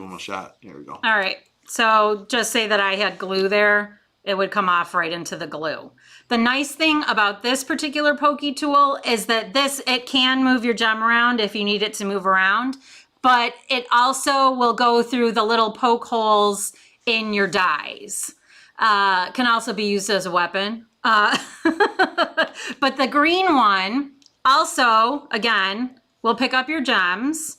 them a shot. Here we go. All right, so just say that I had glue there, it would come off right into the glue. The nice thing about this particular pokey tool is that it can move your gem around if you need it to move around, but it also will go through the little poke holes in your dies. Can also be used as a weapon. But the green one also, again, will pick up your gems.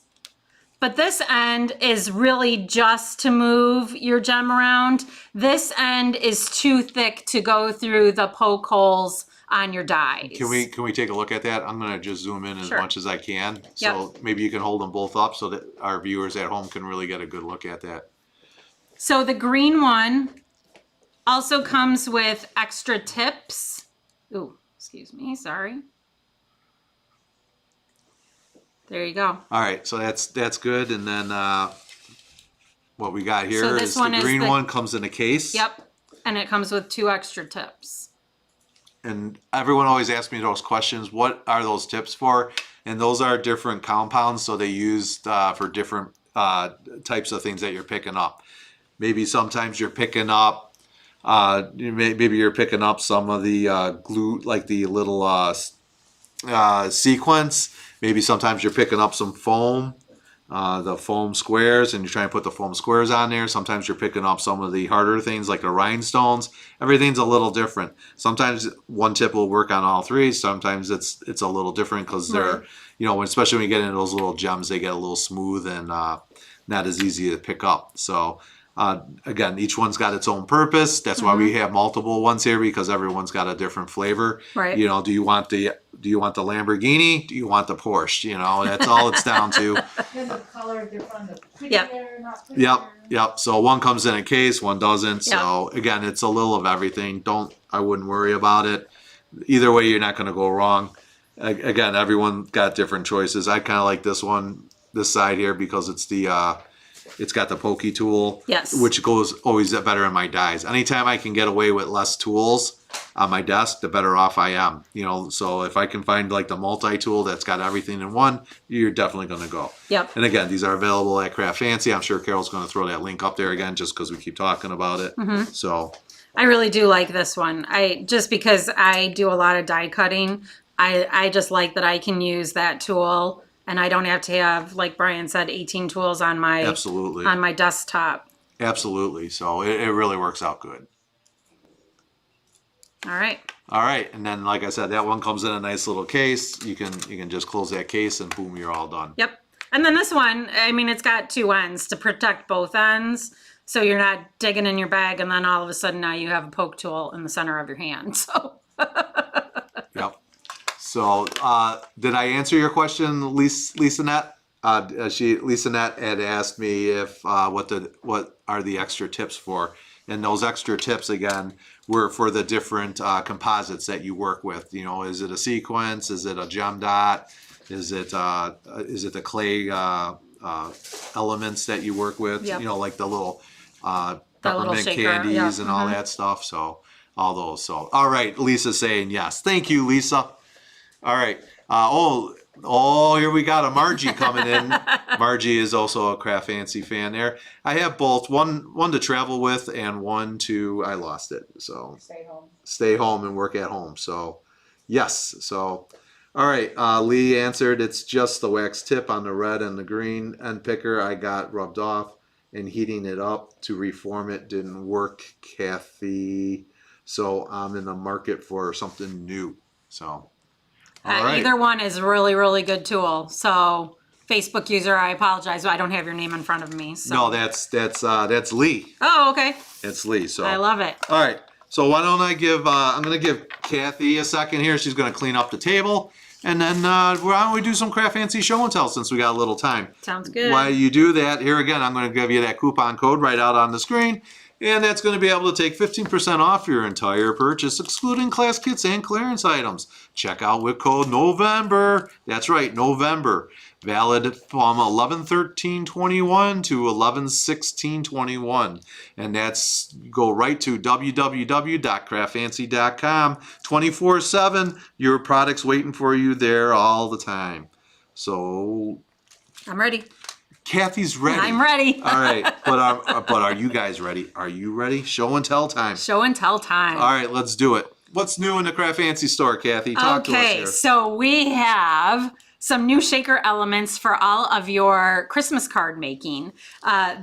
but this end is really just to move your gem around. This end is too thick to go through the poke holes on your dies. Can we take a look at that? I'm gonna just zoom in as Sure. much as I can. So maybe you can hold them both up so that our viewers at home can really get a good look at that. So the green one also comes with extra tips. Ooh, excuse me, sorry. There you go. All right, so that's good. And then what we got So here this is one the is green the- one comes in a case. Yep, and it comes with 2 extra tips. And everyone always asks me those questions. What are those tips for? And those are different compounds, so they used for different types of things that you're picking up. Maybe sometimes you're picking up, maybe you're picking up some of the glue, like the little sequence. Maybe sometimes you're picking up some foam, the foam squares, and you're trying to put the foam squares on there. Sometimes you're picking up some of the harder things like the rhinestones. Everything's a little different. Sometimes one tip will work on all 3. Sometimes it's a little different because they're, you know, especially when you get into those little gems, they get a little smooth and not as easy to pick up. So again, each one's got its own purpose. That's why we have multiple ones here, because everyone's got a different flavor. Right. You know, do you want the Lamborghini? Do you want the Porsche? You know, that's all it's down to. And the color different, the prettier, not prettier. Yep. So one comes in a case, one doesn't. So again, it's a little of everything. I wouldn't worry about it. Either way, you're not going to go wrong. Again, everyone got different choices. I kind of like this one, this side here, because it's got the pokey tool, which goes always better in my dies. Anytime I can get away with less tools on my desk, the better off I am. You know, so if I can find like the multi-tool that's got everything in one, you're definitely going to go. Yep. And again, these are available at CraftFancy. I'm sure Carol's going to throw that link up there again, just because we keep talking about it. So I really do like this one. Just because I do a lot of die cutting, I just like that I can use that tool. And I don't have to have, like Brian said, 18 tools on my desktop. Absolutely. So it really works out good. All right. All right. And then, like I said, that one comes in a nice little case. You can just close that case and boom, you're all done. Yep. And then this one, I mean, it's got 2 ends to protect both ends. So you're not digging in your bag and then all of a sudden now you have a poke tool in the center of your hand. So. Yep. So, did I answer your question, Lisa Nett? Lisa Nett had asked me if what are the extra tips for, and those extra tips again were for the different composites that you work with. You know, is it a sequence? Is it a gem dot? Is it the clay elements that you work with? Yep. You know, like the little little peppermint shaker, candies and all that stuff. So all those. So all right, Lisa's saying yes. Thank you, Lisa. All right. Here we got a Margie coming in. Margie is also a CraftFancy fan there. I have both, one to travel with and one to, I lost it. So stay home and work at home. So yes. So, all right. Lee answered, it's just the wax tip on the red and the green end picker. I got rubbed off and heating it up to reform it didn't work, Kathy. So I'm in the market for something new. So. Right. Either one is a really, really good tool. So Facebook user, I apologize. I don't have your name in front of me. So. No, that's Lee. Oh, okay. It's Lee. So I love it. All right. So why don't I I'm going to give Kathy a second here. She's going to clean up the table. And then why don't we do some CraftFancy show and tell since we got a little time. Sounds good. While you do that, here again, I'm going to give you that coupon code right out on the screen. And that's going to be able to take 15% off your entire purchase, excluding class kits and clearance items. Check out with code November. That's right, November. Valid from 11/13/21 to 11/16/21. And that's, go right to www.craftfancy.com. 24/7, your products waiting for you there all the time. So I'm ready. Kathy's ready. I'm ready. All right, but are you guys ready? Are you ready? Show and tell time. Show and tell time. All right, let's do it. What's new in the CraftFancy store, Kathy? Talk to us here. Okay, so we have some new shaker elements for all of your Christmas card making.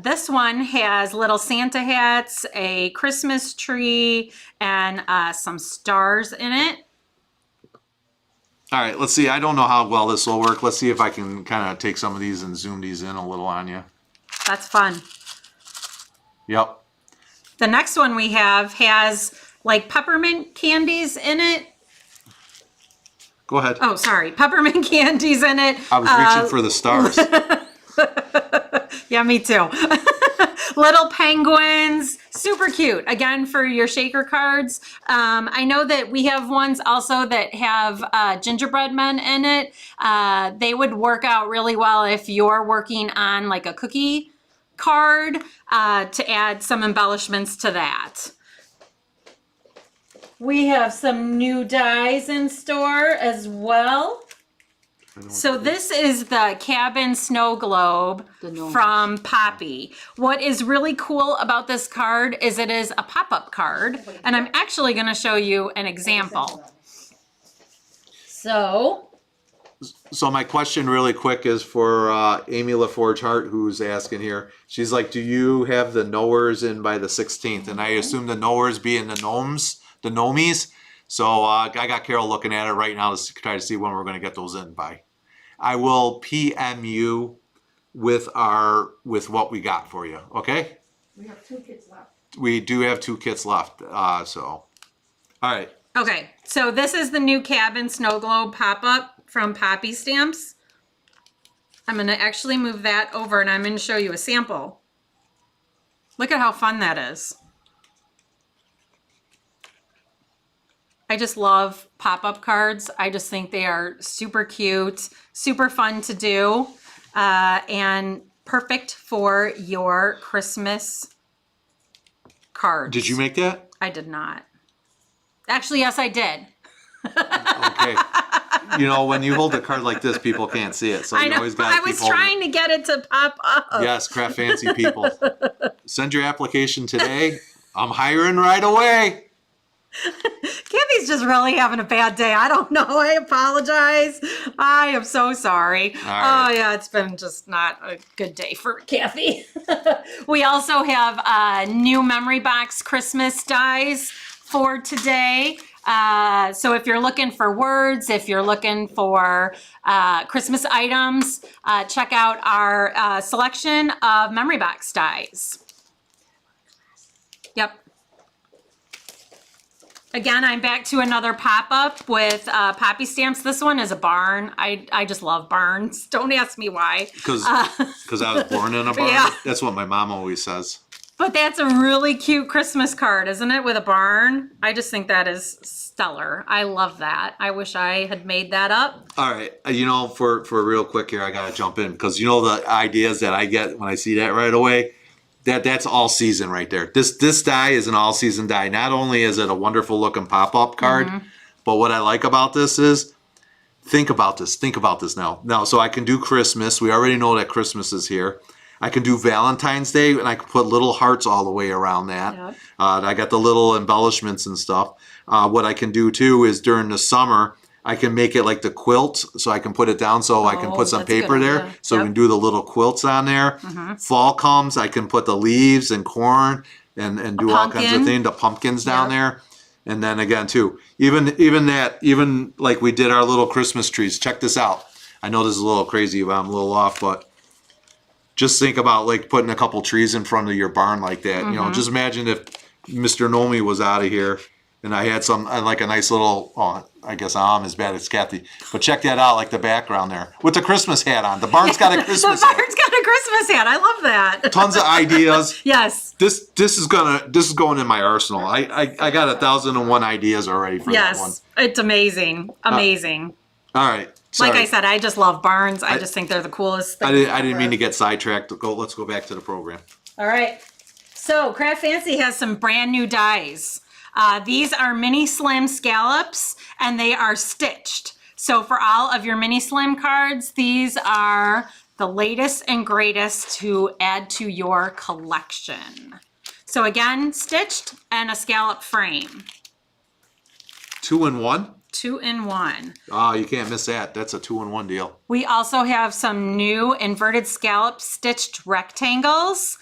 This one has little Santa hats, a Christmas tree, and some stars in it. All right, let's see. I don't know how well this will work. Let's see if I can kind of take some of these and zoom these in a little on you. That's fun. Yep. The next one we have has like peppermint candies in it. Go ahead. Oh, sorry. Peppermint candies in it. I was reaching for the stars. Yeah, me too. Little penguins, super cute. Again, for your shaker cards. I know that we have ones also that have gingerbread men in it. They would work out really well if you're working on like a cookie card to add some embellishments to that. We have some new dies in store as well. So this is the cabin snow globe from Poppy. What is really cool about this card is it is a pop-up card, and I'm actually going to show you an example. So my question really quick is for Amy LaForge Hart, who's asking here. She's like, do you have the knowers in by the 16th? And I assume the knowers being the gnomes, the gnomies. So I got Carol looking at it right now to try to see when we're going to get those in by. I will PM you with what we got for you. Okay. We have 2 kits left. We do have 2 kits left. All right. okay, so this is the new cabin snow globe pop-up from Poppy Stamps. I'm going to actually move that over and I'm going to show you a sample. Look at how fun that is. I just love pop-up cards. I just think they are super cute, super fun to do, and perfect for your Christmas cards. Did you make that? I did not. Actually, yes, I did. Okay. You know, when you hold a card like this, people can't see it, so I you know. always got to I keep was holding trying to get it to pop up. Yes, CraftFancy people. Send your application today. I'm hiring right away. Kathy's just really having a bad day. I don't know. I apologize. I am so sorry. right. Oh, yeah, it's been just not a good day for Kathy. We also have new memory box Christmas dies for today. So if you're looking for words, if you're looking for Christmas items, check out our selection of memory box dies. Yep. Again, I'm back to another pop-up with Poppy Stamps. This one is a barn. I just love barns. Don't ask me why. Because I was born in a barn. Yeah. That's what my mom always says. But that's a really cute Christmas card, isn't it, with a barn? I just think that is stellar. I love that. I wish I had made that up. All right. You know, for real quick here, I got to jump in because you know the ideas that I get when I see that right away? That's all season right there. This die is an all season die. Not only is it a wonderful looking pop-up card, but what I like about this is think about this now. Now, so I can do Christmas. We already know that Christmas is here. I can do Valentine's Day and I can put little hearts all the way around that. Yep. I got the little embellishments and stuff. What I can do too is during the summer, I can make it like the quilt, so I can put it down so I can put some that's a good paper there, idea. so we Yep. can do the little quilts on there. Fall comes, I can put the leaves and corn and do all kinds of pumpkin. things, the pumpkins down Yep. there. And then again too, even like we did our little Christmas trees. Check this out. I know this is a little crazy, but I'm a little off, but just think about like putting a couple trees in front of your barn like that. You know, just imagine if Mr. Gnome was out of here and I had like a nice little, I guess I'm as bad as Kathy, but check that out, like the background there with the Christmas hat on. The barn's got a Christmas The hat. barn's got a Christmas hat. I love that. Tons of ideas. Yes. This is going in my arsenal. I got 1,001 ideas already for that one. Yes. It's amazing. Amazing. All right. Sorry. Like I said, I just love barns. I just think they're the coolest thing. I didn't mean to get sidetracked. Let's go back to the program. All right. So CraftFancy has some brand new dies. These are mini slim scallops and they are stitched. So for all of your mini slim cards, these are the latest and greatest to add to your collection. So again, stitched and a scallop frame. 2-in-1? 2-in-1. Oh, you can't miss that. That's a 2-in-1 deal. We also have some new inverted scallop stitched rectangles.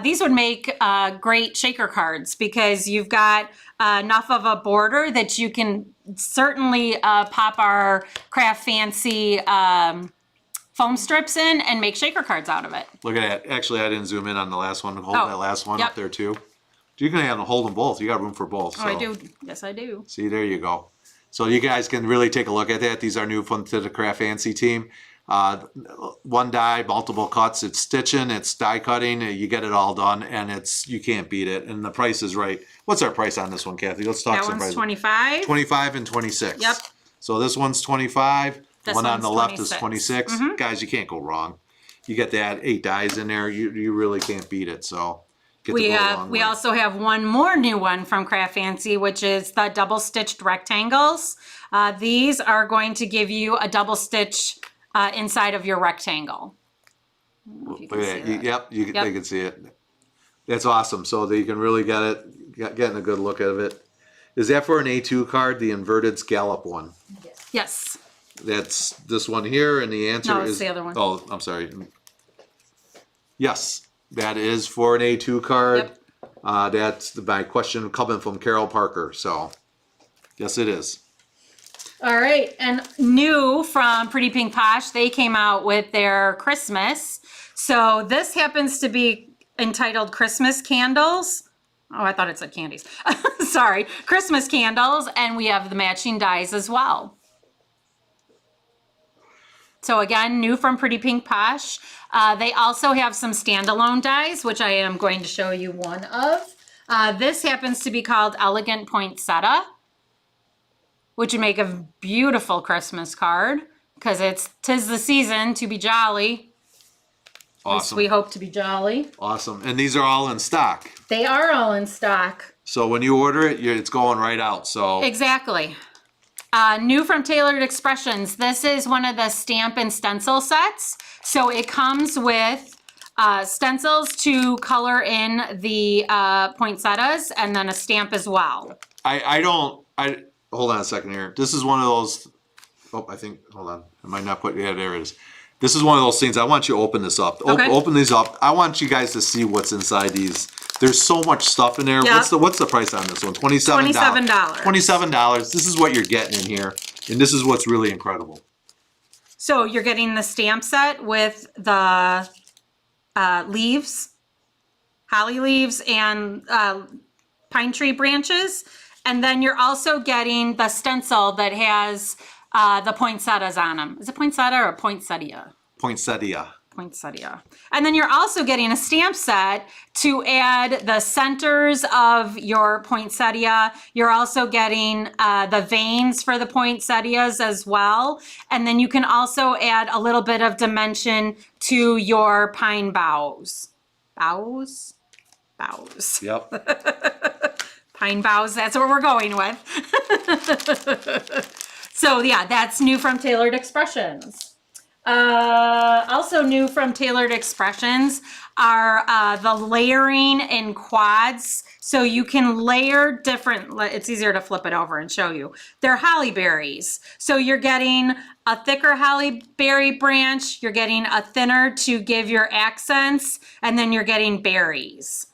These would make great shaker cards because you've got enough of a border that you can certainly pop our CraftFancy foam strips in and make shaker cards out of it. Look at that. Actually, I didn't zoom in on the last one. Hold that last one yep. up there too. You can have to hold them both. You got room for both. So. Oh, I do. Yes, I do. See, there you go. So you guys can really take a look at that. These are new to the CraftFancy team. One die, multiple cuts. It's stitching, it's die cutting. You get it all done, and you can't beat it. And the price is right. What's our price on this one, Kathy? Let's talk some price. That one's $25. 25 and 26. Yep. So this one's 25. The one on the left is 26. Mm-hmm. Guys, you can't go wrong. You get that 8 dies in there. You really can't beat it. So. We also have one more new one from CraftFancy, which is the double stitched rectangles. These are going to give you a double stitch inside of your rectangle. You can see it. That's awesome. So that you can really getting a good look at it. Is that for an A2 card, the inverted scallop one? Yes. That's this one here, and the answer is the other one. Oh, I'm sorry. Yes. That is for an A2 card. Yep. That's my question coming from Carol Parker. So, yes, it is. All right. And new from Pretty Pink Posh, they came out with their Christmas. So this happens to be entitled Christmas Candles. Oh, I thought it said candies. Sorry. Christmas candles. And we have the matching dies as well. So again, new from Pretty Pink Posh. They also have some standalone dies, which I am going to show you one of. This happens to be called Elegant Poinsettia, which would make a beautiful Christmas card because tis the season to be jolly. Awesome. We hope to be jolly. Awesome. And these are all in stock. They are all in stock. So when you order it, it's going right out. So exactly. New from Tailored Expressions. This is one of the stamp and stencil sets. So it comes with stencils to color in the poinsettias and then a stamp as well. Hold on a second here. This is one of those, hold on. I might not put, yeah, there it is. This is one of those things. I want you to open this up. Okay. Open these up. I want you guys to see what's inside these. There's so much stuff in there. Yep. What's the price on this one? $27. $27. This is what you're getting in here. And this is what's really incredible. So you're getting the stamp set with the leaves, holly leaves, and pine tree branches. And then you're also getting the stencil that has the poinsettias on them. Is it poinsettia or poinsettia? Poinsettia. Poinsettia. And then you're also getting a stamp set to add the centers of your poinsettia. You're also getting the veins for the poinsettias as well. And then you can also add a little bit of dimension to your pine boughs. Boughs? Yep. Pine boughs, that's what we're going with. So yeah, that's new from Tailored Expressions. Also new from Tailored Expressions are the layering in quads. So you can layer different, it's easier to flip it over and show you. They're holly berries. So you're getting a thicker holly berry branch, you're getting a thinner to give your accents, and then you're getting berries.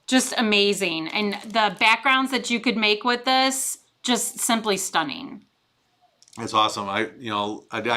Just amazing. And the backgrounds that you could make with this, just simply stunning. It's awesome. I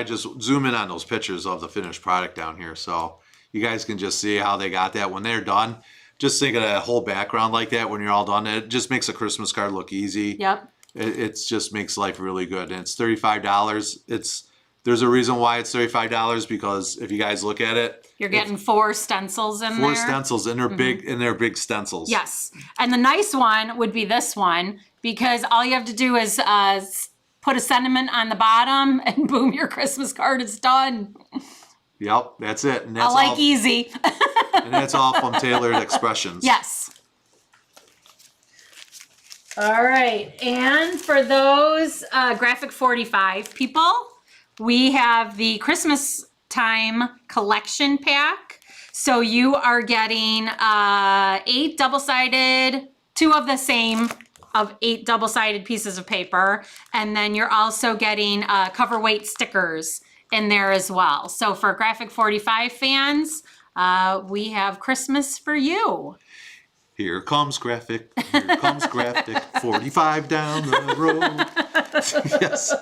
just zoom in on those pictures of the finished product down here, so you guys can just see how they got that when they're done. Just think of that whole background like that when you're all done. It just makes a Christmas card look easy. Yep. It just makes life really good, and it's $35. There's a reason why it's $35 because if you guys look at it, you're getting 4 stencils in there. 4 stencils, and they're big, and they're big stencils. Yes, and the nice one would be this one because all you have to do is put a sentiment on the bottom, and boom, your Christmas card is done. Yep, that's it. And that's easy. And that's all from Tailored Expressions. Yes. All right, and for those Graphic 45 people, we have the Christmas time collection pack. So you are getting 8 double-sided, 2 of the same of 8 double-sided pieces of paper. And then you're also getting cover weight stickers in there as well. So for Graphic 45 fans, we have Christmas for you. Here comes Graphic 45 down the road. Yes.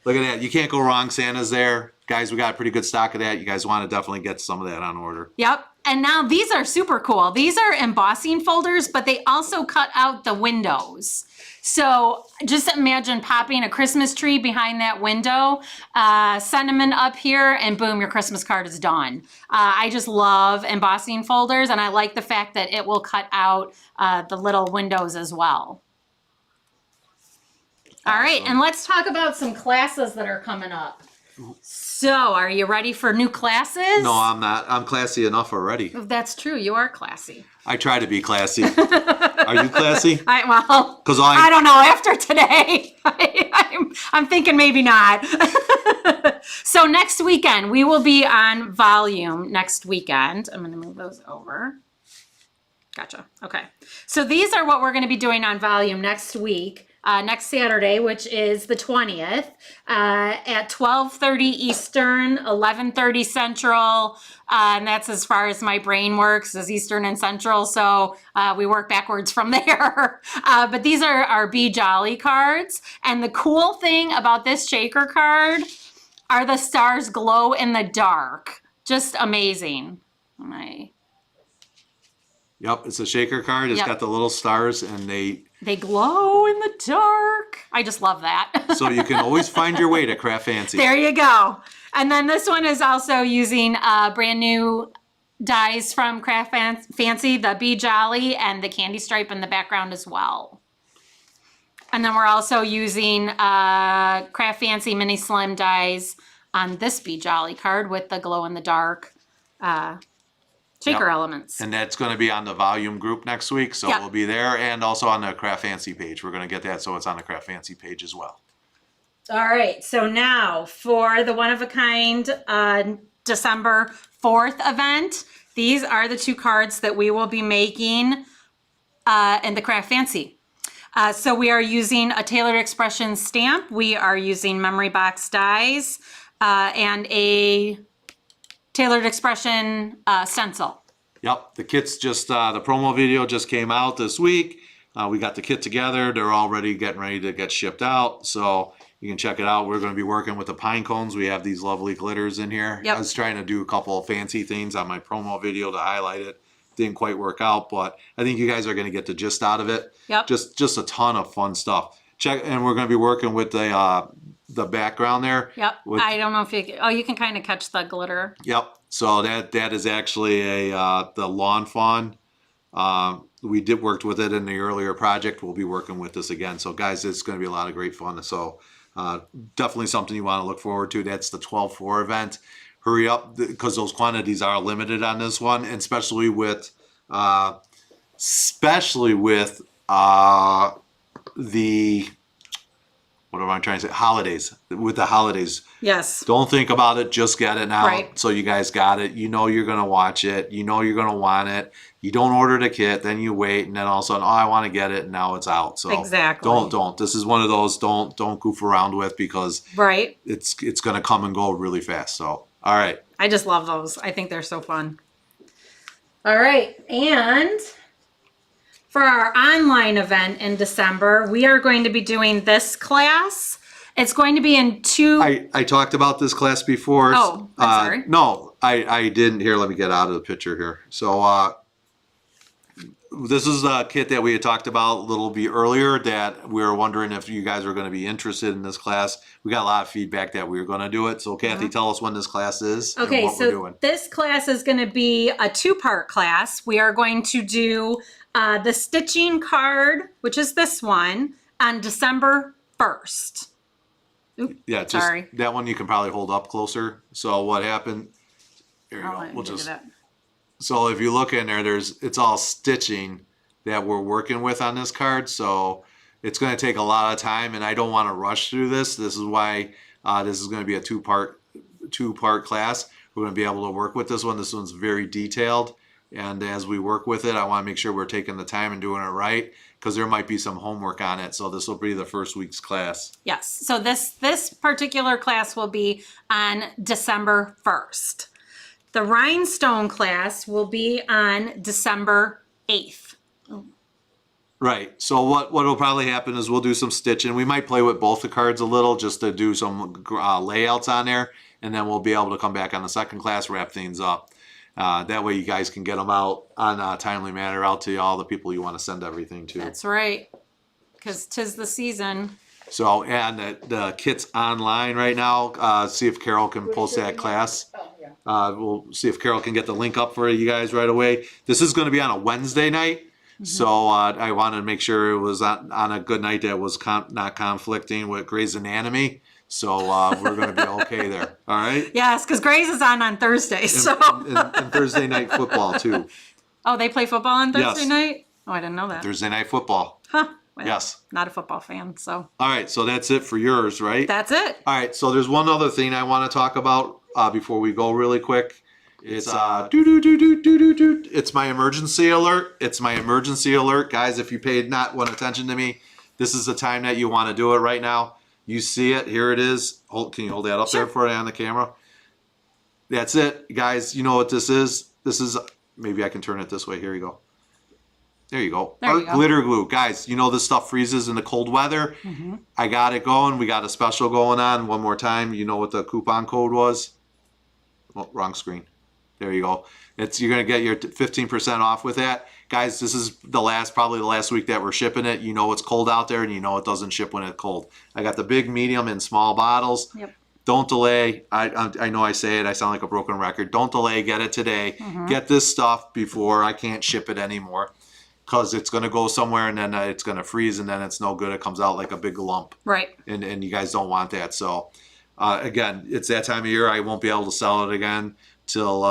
Look at that. You can't go wrong. Santa's there. Guys, we got a pretty good stock of that. You guys want to definitely get some of that on order. Yep. And now these are super cool. These are embossing folders, but they also cut out the windows. So just imagine popping a Christmas tree behind that window, sentiment up here, and boom, your Christmas card is done. I just love embossing folders, and I like the fact that it will cut out the little windows as well. All right, and let's talk about some classes that are coming up. So, are you ready for new classes? No, I'm not. I'm classy enough already. That's true. You are classy. I try to be classy. Are you classy? Well, 'Cause I don't know. After today, I'm thinking maybe not. So next weekend, we will be on volume next weekend. I'm going to move those over. Gotcha. Okay. So these are what we're going to be doing on volume next week. Next Saturday, which is the 20th, at 12:30 Eastern, 11:30 Central, and that's as far as my brain works, is Eastern and Central, so we work backwards from there. But these are our Be Jolly cards, and the cool thing about this shaker card are the stars glow in the dark. Just amazing. Yep, it's a shaker card. It's got the little stars, and they glow in the dark. I just love that. So you can always find your way to CraftFancy. There you go. And then this one is also using brand new dies from CraftFancy, the Be Jolly and the candy stripe in the background as well. And then we're also using CraftFancy Mini Slim dies on this Be Jolly card with the glow in the dark shaker elements. And that's going to be on the volume group next week, so we'll be there, and also on the CraftFancy page. We're going to get that so it's on the CraftFancy page as well. All right, so now for the one-of-a-kind December 4th event, these are the two cards that we will be making in the CraftFancy. So we are using a Tailored Expression stamp, we are using memory box dies, and a Tailored Expression stencil. Yep, the kit's just, the promo video just came out this week. We got the kit together. They're already getting ready to get shipped out. So you can check it out. We're going to be working with the pine cones. We have these lovely glitters in here. Yep. I was trying to do a couple of fancy things on my promo video to highlight it. Didn't quite work out, but I think you guys are going to get the gist out of it. Yep. Just a ton of fun stuff. And we're going to be working with the background there. Yep. I don't know if you you can kind of catch the glitter. Yep. So that is actually the lawn fawn. We worked with it in the earlier project. We'll be working with this again. So guys, it's going to be a lot of great fun. So definitely something you want to look forward to. That's the 12/4 event. Hurry up because those quantities are limited on this one, and especially with the, what am I trying to say? Holidays. With the holidays. Yes. Don't think about it. Just get it now. Right. So you guys got it. You know you're going to watch it. You know you're going to want it. You don't order the kit. Then you wait. And then all of a sudden, oh, I want to get it. And now it's out. So exactly. Don't. This is one of those don't goof around with because it's going to come and go really fast. So, all right. I just love those. I think they're so fun. All right. And for our online event in December, we are going to be doing this class. It's going to be in two... I talked about this class before. Oh, I'm sorry. No, I didn't. Here, let me get out of the picture here. So this is a kit that we had talked about a little bit earlier that we were wondering if you guys are going to be interested in this class. We got a lot of feedback that we were going to do it. So Kathy, tell us when this class is and what we're doing. This class is going to be a two-part class. We are going to do the stitching card, which is this one, on December 1st. Oops, yeah, just sorry. That one you can probably hold up closer. So what happened? Here you go. We'll just. So if you look in there, it's all stitching that we're working with on this card. So it's going to take a lot of time, and I don't want to rush through this. This is why this is going to be a two-part class. We're going to be able to work with this one. This one's very detailed, and as we work with it, I want to make sure we're taking the time and doing it right because there might be some homework on it. So this will be the first week's class. Yes. So this particular class will be on December 1st. The rhinestone class will be on December 8th. Right. So what will probably happen is we'll do some stitching. We might play with both the cards a little just to do some layouts on there, and then we'll be able to come back on the second class, wrap things up. That way you guys can get them out on a timely manner out to all the people you want to send everything to. That's right. Because 'tis the season. So, and the kit's online right now. See if Carol can post that class. Oh, yeah. We'll see if Carol can get the link up for you guys right away. This is going to be on a Wednesday night. So I wanted to make sure it was on a good night that was not conflicting with Grey's Anatomy. So we're going to be okay there. All right? Yes, because Grey's is on Thursday. So. And Thursday night football, too. Oh, they play football on Thursday Yes. night? Oh, I didn't know that. Thursday night football. Huh. Well, Yes. Not a football fan, so. All right. So that's it for yours, right? That's it. All right. So there's one other thing I want to talk about before we go really quick. It's It's my emergency alert. It's my emergency alert, guys. If you paid not one attention to me, this is the time that you want to do it right now. You see it. Here it is. Can you hold that up there for you on the camera? That's it, guys. You know what this is? This is, maybe I can turn it this way. Here you go. There you go. There you go. Glitter glue. Guys, you know this stuff freezes in the cold weather. I got it going. We got a special going on. One more time. You know what the coupon code was? Oh, wrong screen. There you go. You're going to get your 15% off with that. Guys, this is probably the last week that we're shipping it. You know it's cold out there, and you know it doesn't ship when it's cold. I got the big, medium, and small bottles. Yep. Don't delay. I know I say it. I sound like a broken record. Don't delay. Get it today. Get this stuff before I can't ship it anymore, because it's going to go somewhere, and then it's going to freeze, and then it's no good. It comes out like a big lump. Right. And you guys don't want that. So, again, it's that time of year. I won't be able to sell it again till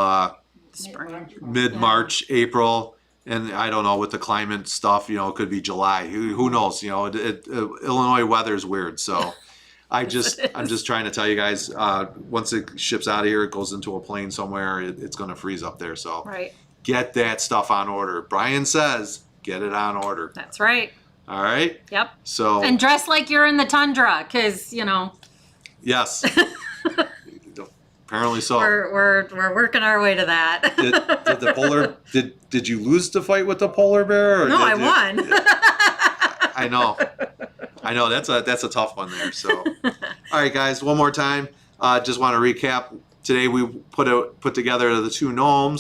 Spring. mid-March, April, and I don't know with the climate stuff. You know, it could be July. Who knows? You know, Illinois weather's weird. So, I'm just trying to tell you guys. Once it ships out of here, it goes into a plane somewhere. It's going to freeze up there. So, Right. get that stuff on order. Brian says, get it on order. That's right. All right. Yep. So, And dress like you're in the tundra, because, you know, yes. Apparently so. we're working our way to that. Did the polar did you lose the fight with the polar bear? Or No, I won. won. I know that's a tough one there. So, all right, guys, one more time. Just want to recap. Today we put together the two gnome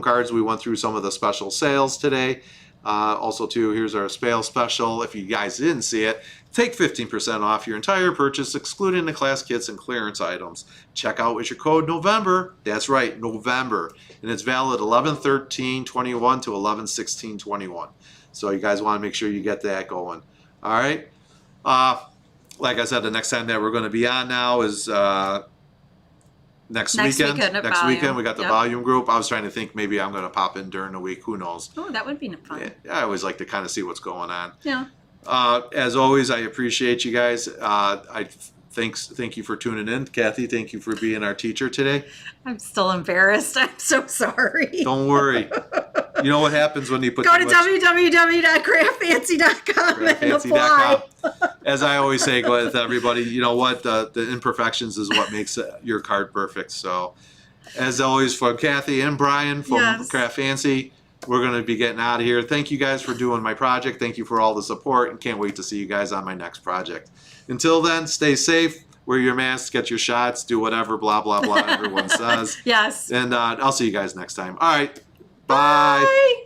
cards. We went through some of the special sales today. Also, too, here's our spale special. If you guys didn't see it, take 15% off your entire purchase, excluding the class kits and clearance items. Check out with your code November. That's right, November. And it's valid 11/13/21 to 11/16/21. So you guys want to make sure you get that going. All right. Like I said, the next time that we're going to be on now is next weekend. Next weekend, we got the volume group. I was trying to think maybe I'm going to pop in during the week. Who knows? Oh, that would be fun. Yeah, I always like to kind of see what's going on. Yeah. As always, I appreciate you guys. Thank you for tuning in. Kathy, thank you for being our teacher today. I'm still embarrassed. I'm so sorry. Don't worry. You know what happens when you put Go to www.craftfancy.com and apply. As I always say with everybody, you know what? The imperfections is what makes your card perfect. So, as always, for Kathy and Brian from CraftFancy, we're going to be getting out of here. Thank you guys for doing my project. Thank you for all the support, and can't wait to see you guys on my next project. Until then, stay safe, wear your masks, get your shots, do whatever, blah, blah, blah, everyone says. Yes. And I'll see you guys next time. All right. Bye. Bye.